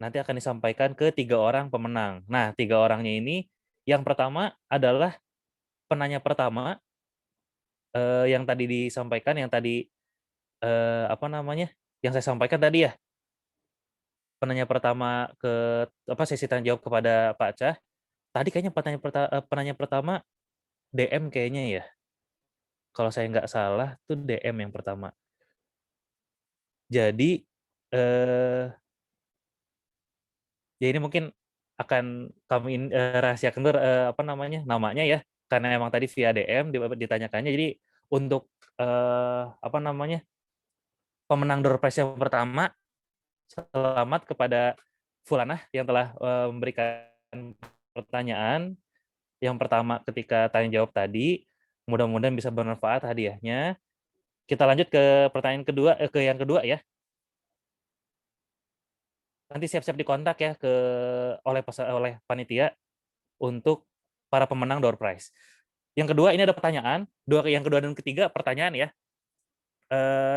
Speaker 2: Nanti akan disampaikan ke 3 orang pemenang. Nah, 3 orangnya ini, yang pertama adalah penanya pertama yang tadi disampaikan, yang tadi yang saya sampaikan tadi ya. Penanya pertama ke sesi tanya jawab kepada Pak Cah. Tadi kayaknya penanya pertama DM kayaknya ya. Kalau saya nggak salah tuh DM yang pertama. Jadi ya ini mungkin akan kami rahasiakan namanya ya, karena emang tadi via DM ditanyakannya. Jadi untuk pemenang door prize yang pertama, selamat kepada Fulanah yang telah memberikan pertanyaan. Yang pertama ketika tanya jawab tadi, mudah-mudahan bisa bermanfaat hadiahnya. Kita lanjut ke pertanyaan kedua, ke yang kedua ya. Nanti siap-siap dikontak ya oleh panitia untuk para pemenang door prize. Yang kedua ini ada pertanyaan, yang kedua dan ketiga pertanyaan ya.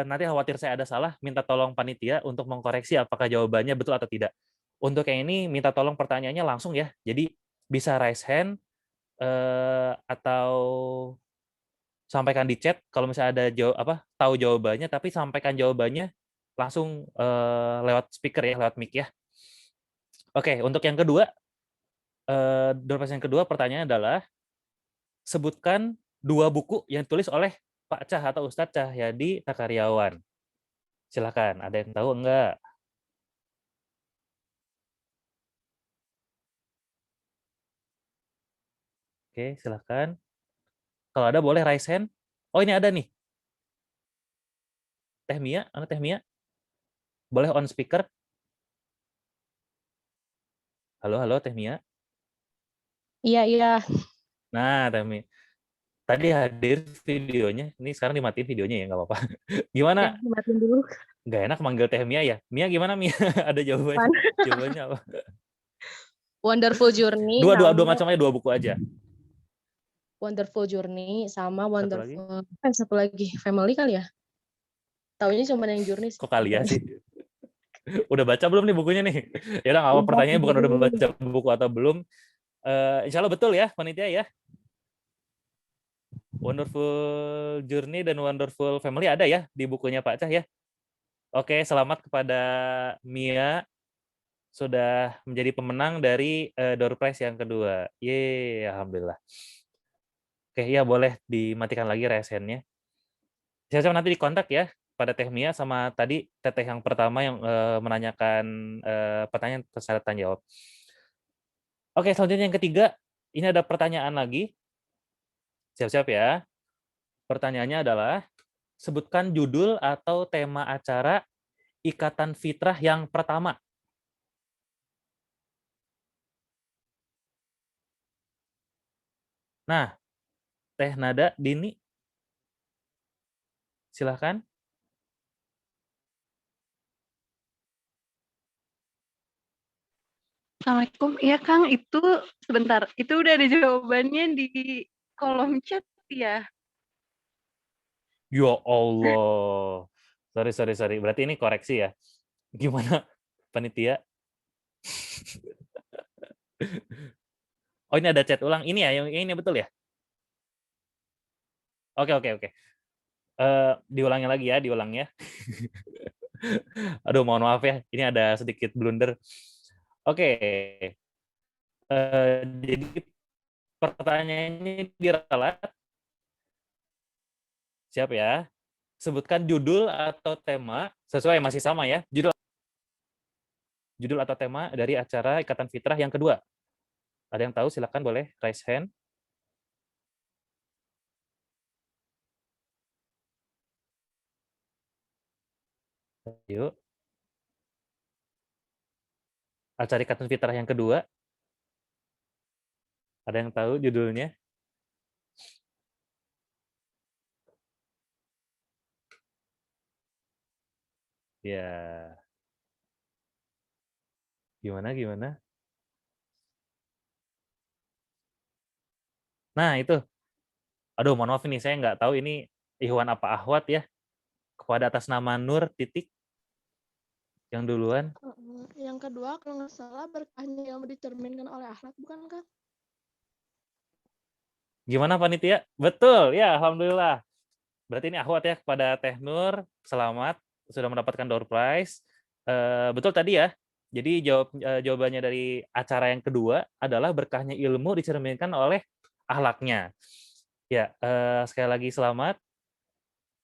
Speaker 2: Nanti khawatir saya ada salah, minta tolong panitia untuk mengkoreksi apakah jawabannya betul atau tidak. Untuk yang ini minta tolong pertanyaannya langsung ya. Jadi bisa raise hand atau sampaikan di chat kalau misalnya ada tahu jawabannya, tapi sampaikan jawabannya langsung lewat speaker ya, lewat mic ya. Oke, untuk yang kedua, door prize yang kedua pertanyaannya adalah sebutkan 2 buku yang ditulis oleh Pak Cah atau Ustadz Cahyadi Takaryawan. Silakan, ada yang tahu enggak? Oke, silakan. Kalau ada boleh raise hand. Oh, ini ada nih. Teh Mia, Teh Mia? Boleh on speaker? Halo, halo Teh Mia.
Speaker 4: Iya, iya.
Speaker 2: Nah, Teh Mia. Tadi hadir videonya, ini sekarang dimatiin videonya ya, nggak apa-apa. Gimana?
Speaker 4: Dimatiin dulu.
Speaker 2: Nggak enak manggil Teh Mia ya? Mia gimana Mia? Ada jawabannya? Jawabannya apa?
Speaker 4: Wonderful Journey.
Speaker 2: Dua macamnya, 2 buku aja.
Speaker 4: Wonderful Journey sama
Speaker 2: Satu lagi?
Speaker 4: satu lagi Family kali ya? Taunya cuma yang Journey.
Speaker 2: Kok kali ya sih? Udah baca belum nih bukunya nih? Ya udah nggak apa, pertanyaannya bukan udah baca buku atau belum. Insya Allah betul ya panitia ya. Wonderful Journey dan Wonderful Family ada ya di bukunya Pak Cah ya. Oke, selamat kepada Mia sudah menjadi pemenang dari door prize yang kedua. Yeay, alhamdulillah. Oke, ya boleh dimatikan lagi raise hand-nya. Siap-siap nanti dikontak ya pada Teh Mia sama tadi Teteh yang pertama yang menanyakan pertanyaan syarat tanya jawab. Oke, selanjutnya yang ketiga, ini ada pertanyaan lagi. Siap-siap ya. Pertanyaannya adalah, sebutkan judul atau tema acara Ikatan Fitrah yang pertama. Nah, Teh Nada, Dini, silahkan.
Speaker 5: Assalamualaikum. Iya Kang, itu sebentar. Itu udah ada jawabannya di kolom chat ya.
Speaker 2: Ya Allah. Sorry. Berarti ini koreksi ya. Gimana panitia? Oh, ini ada chat ulang. Ini ya, yang ini betul ya? Oke. Diulangnya lagi ya, diulangnya. Aduh, mohon maaf ya. Ini ada sedikit blunder. Oke. Jadi pertanyaannya diralat. Siap ya. Sebutkan judul atau tema, sesuai masih sama ya. Judul atau tema dari acara Ikatan Fitrah yang kedua. Ada yang tahu? Silakan boleh raise hand. Yuk. Acara Ikatan Fitrah yang kedua. Ada yang tahu judulnya? Ya. Gimana? Nah, itu. Aduh, mohon maaf ini saya nggak tahu ini Ikhwan apa Ahwat ya. Kepada atas nama Nur titik. Yang duluan.
Speaker 6: Yang kedua, kalau nggak salah berkahnya yang dicerminkan oleh akhlak, bukan Kak?
Speaker 2: Gimana panitia? Betul, ya alhamdulillah. Berarti ini Ahwat ya kepada Teh Nur. Selamat, sudah mendapatkan door prize. Betul tadi ya. Jadi jawabannya dari acara yang kedua adalah berkahnya ilmu dicerminkan oleh akhlaknya. Ya, sekali lagi selamat.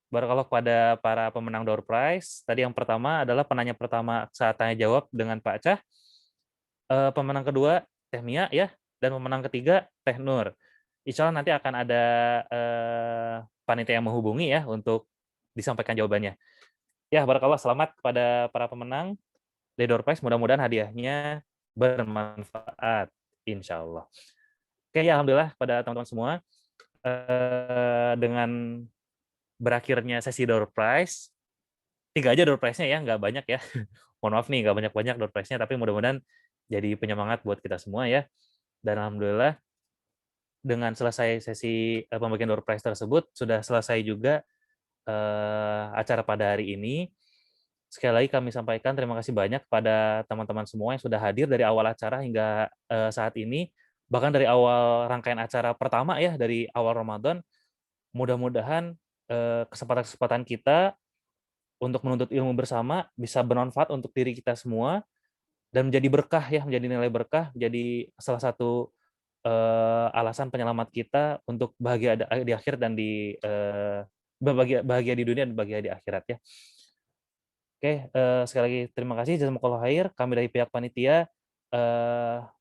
Speaker 2: Barakallah kepada para pemenang door prize. Tadi yang pertama adalah penanya pertama saat tanya jawab dengan Pak Cah. Pemenang kedua Teh Mia ya, dan pemenang ketiga Teh Nur. Insya Allah nanti akan ada panitia yang menghubungi ya untuk disampaikan jawabannya. Ya, barakallah, selamat kepada para pemenang. dari door prize, mudah-mudahan hadiahnya bermanfaat, insya Allah. Oke, ya alhamdulillah pada teman-teman semua, dengan berakhirnya sesi door prize, 3 aja door prize-nya ya, nggak banyak ya. Mohon maaf nih, nggak banyak-banyak door prize-nya, tapi mudah-mudahan jadi penyemangat buat kita semua ya. Dan alhamdulillah dengan selesai sesi pembagian door prize tersebut, sudah selesai juga acara pada hari ini. Sekali lagi kami sampaikan terima kasih banyak kepada teman-teman semua yang sudah hadir dari awal acara hingga saat ini. Bahkan dari awal rangkaian acara pertama ya, dari awal Ramadan. Mudah-mudahan kesempatan-kesempatan kita untuk menuntut ilmu bersama bisa bermanfaat untuk diri kita semua dan menjadi berkah ya, menjadi nilai berkah, menjadi salah satu alasan penyelamat kita untuk bahagia di akhir dan di bahagia di dunia dan bahagia di akhirat ya. Oke, sekali lagi terima kasih jazakumullah khair. Kami dari pihak panitia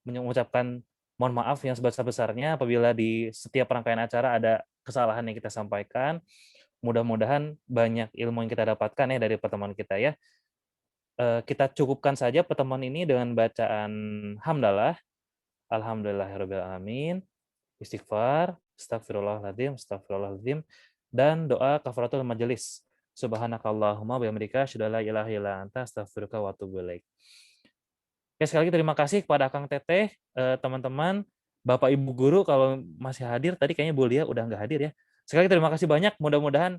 Speaker 2: mengucapkan mohon maaf yang sebesar-besarnya apabila di setiap rangkaian acara ada kesalahan yang kita sampaikan. Mudah-mudahan banyak ilmu yang kita dapatkan ya dari pertemuan kita ya. Kita cukupkan saja pertemuan ini dengan bacaan hamdalah. Alhamdulillahirabbil alamin. Istighfar, astagfirullahaladzim, astagfirullahaladzim, dan doa kafaratul majelis. Subhanakallahumma bihamdika asyhadu an la ilaha illa anta astaghfiruka wa atubu ilaik. Oke, sekali lagi terima kasih kepada Kang Teteh, teman-teman, Bapak Ibu guru kalau masih hadir, tadi kayaknya Bu Lia udah nggak hadir ya. Sekali lagi terima kasih banyak, mudah-mudahan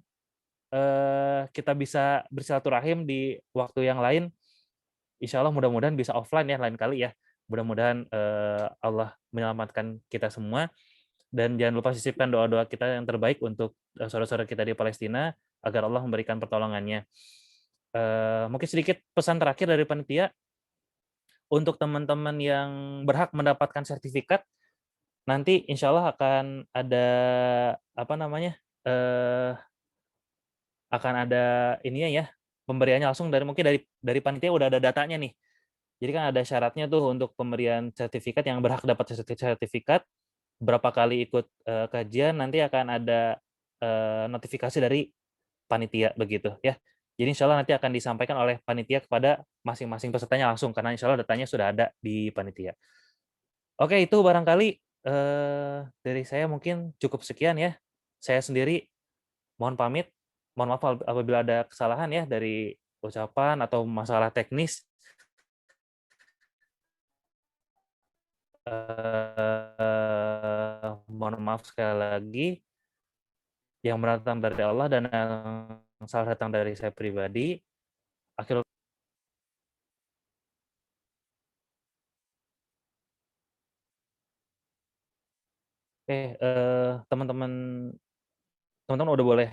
Speaker 2: kita bisa bersilaturahim di waktu yang lain. Insya Allah mudah-mudahan bisa offline ya lain kali ya. Mudah-mudahan Allah menyelamatkan kita semua. Dan jangan lupa sisipkan doa-doa kita yang terbaik untuk saudara-saudara kita di Palestina agar Allah memberikan pertolongannya. Mungkin sedikit pesan terakhir dari panitia untuk teman-teman yang berhak mendapatkan sertifikat, nanti insya Allah akan ada akan ada ininya ya, pemberiannya langsung mungkin dari panitia udah ada datanya nih. Jadi kan ada syaratnya tuh untuk pemberian sertifikat, yang berhak dapat sertifikat, berapa kali ikut kajian, nanti akan ada notifikasi dari panitia begitu ya. Jadi insya Allah nanti akan disampaikan oleh panitia kepada masing-masing pesertanya langsung, karena insya Allah datanya sudah ada di panitia. Oke, itu barangkali dari saya mungkin cukup sekian ya. Saya sendiri mohon pamit, mohon maaf apabila ada kesalahan ya dari ucapan atau masalah teknis. Mohon maaf sekali lagi. Yang benar datang dari Allah dan yang salah datang dari saya pribadi. Akhirul teman-teman udah boleh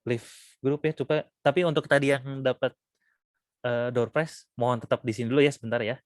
Speaker 2: leave grup ya, coba. Tapi untuk tadi yang dapat door prize, mohon tetap di sini dulu ya sebentar ya.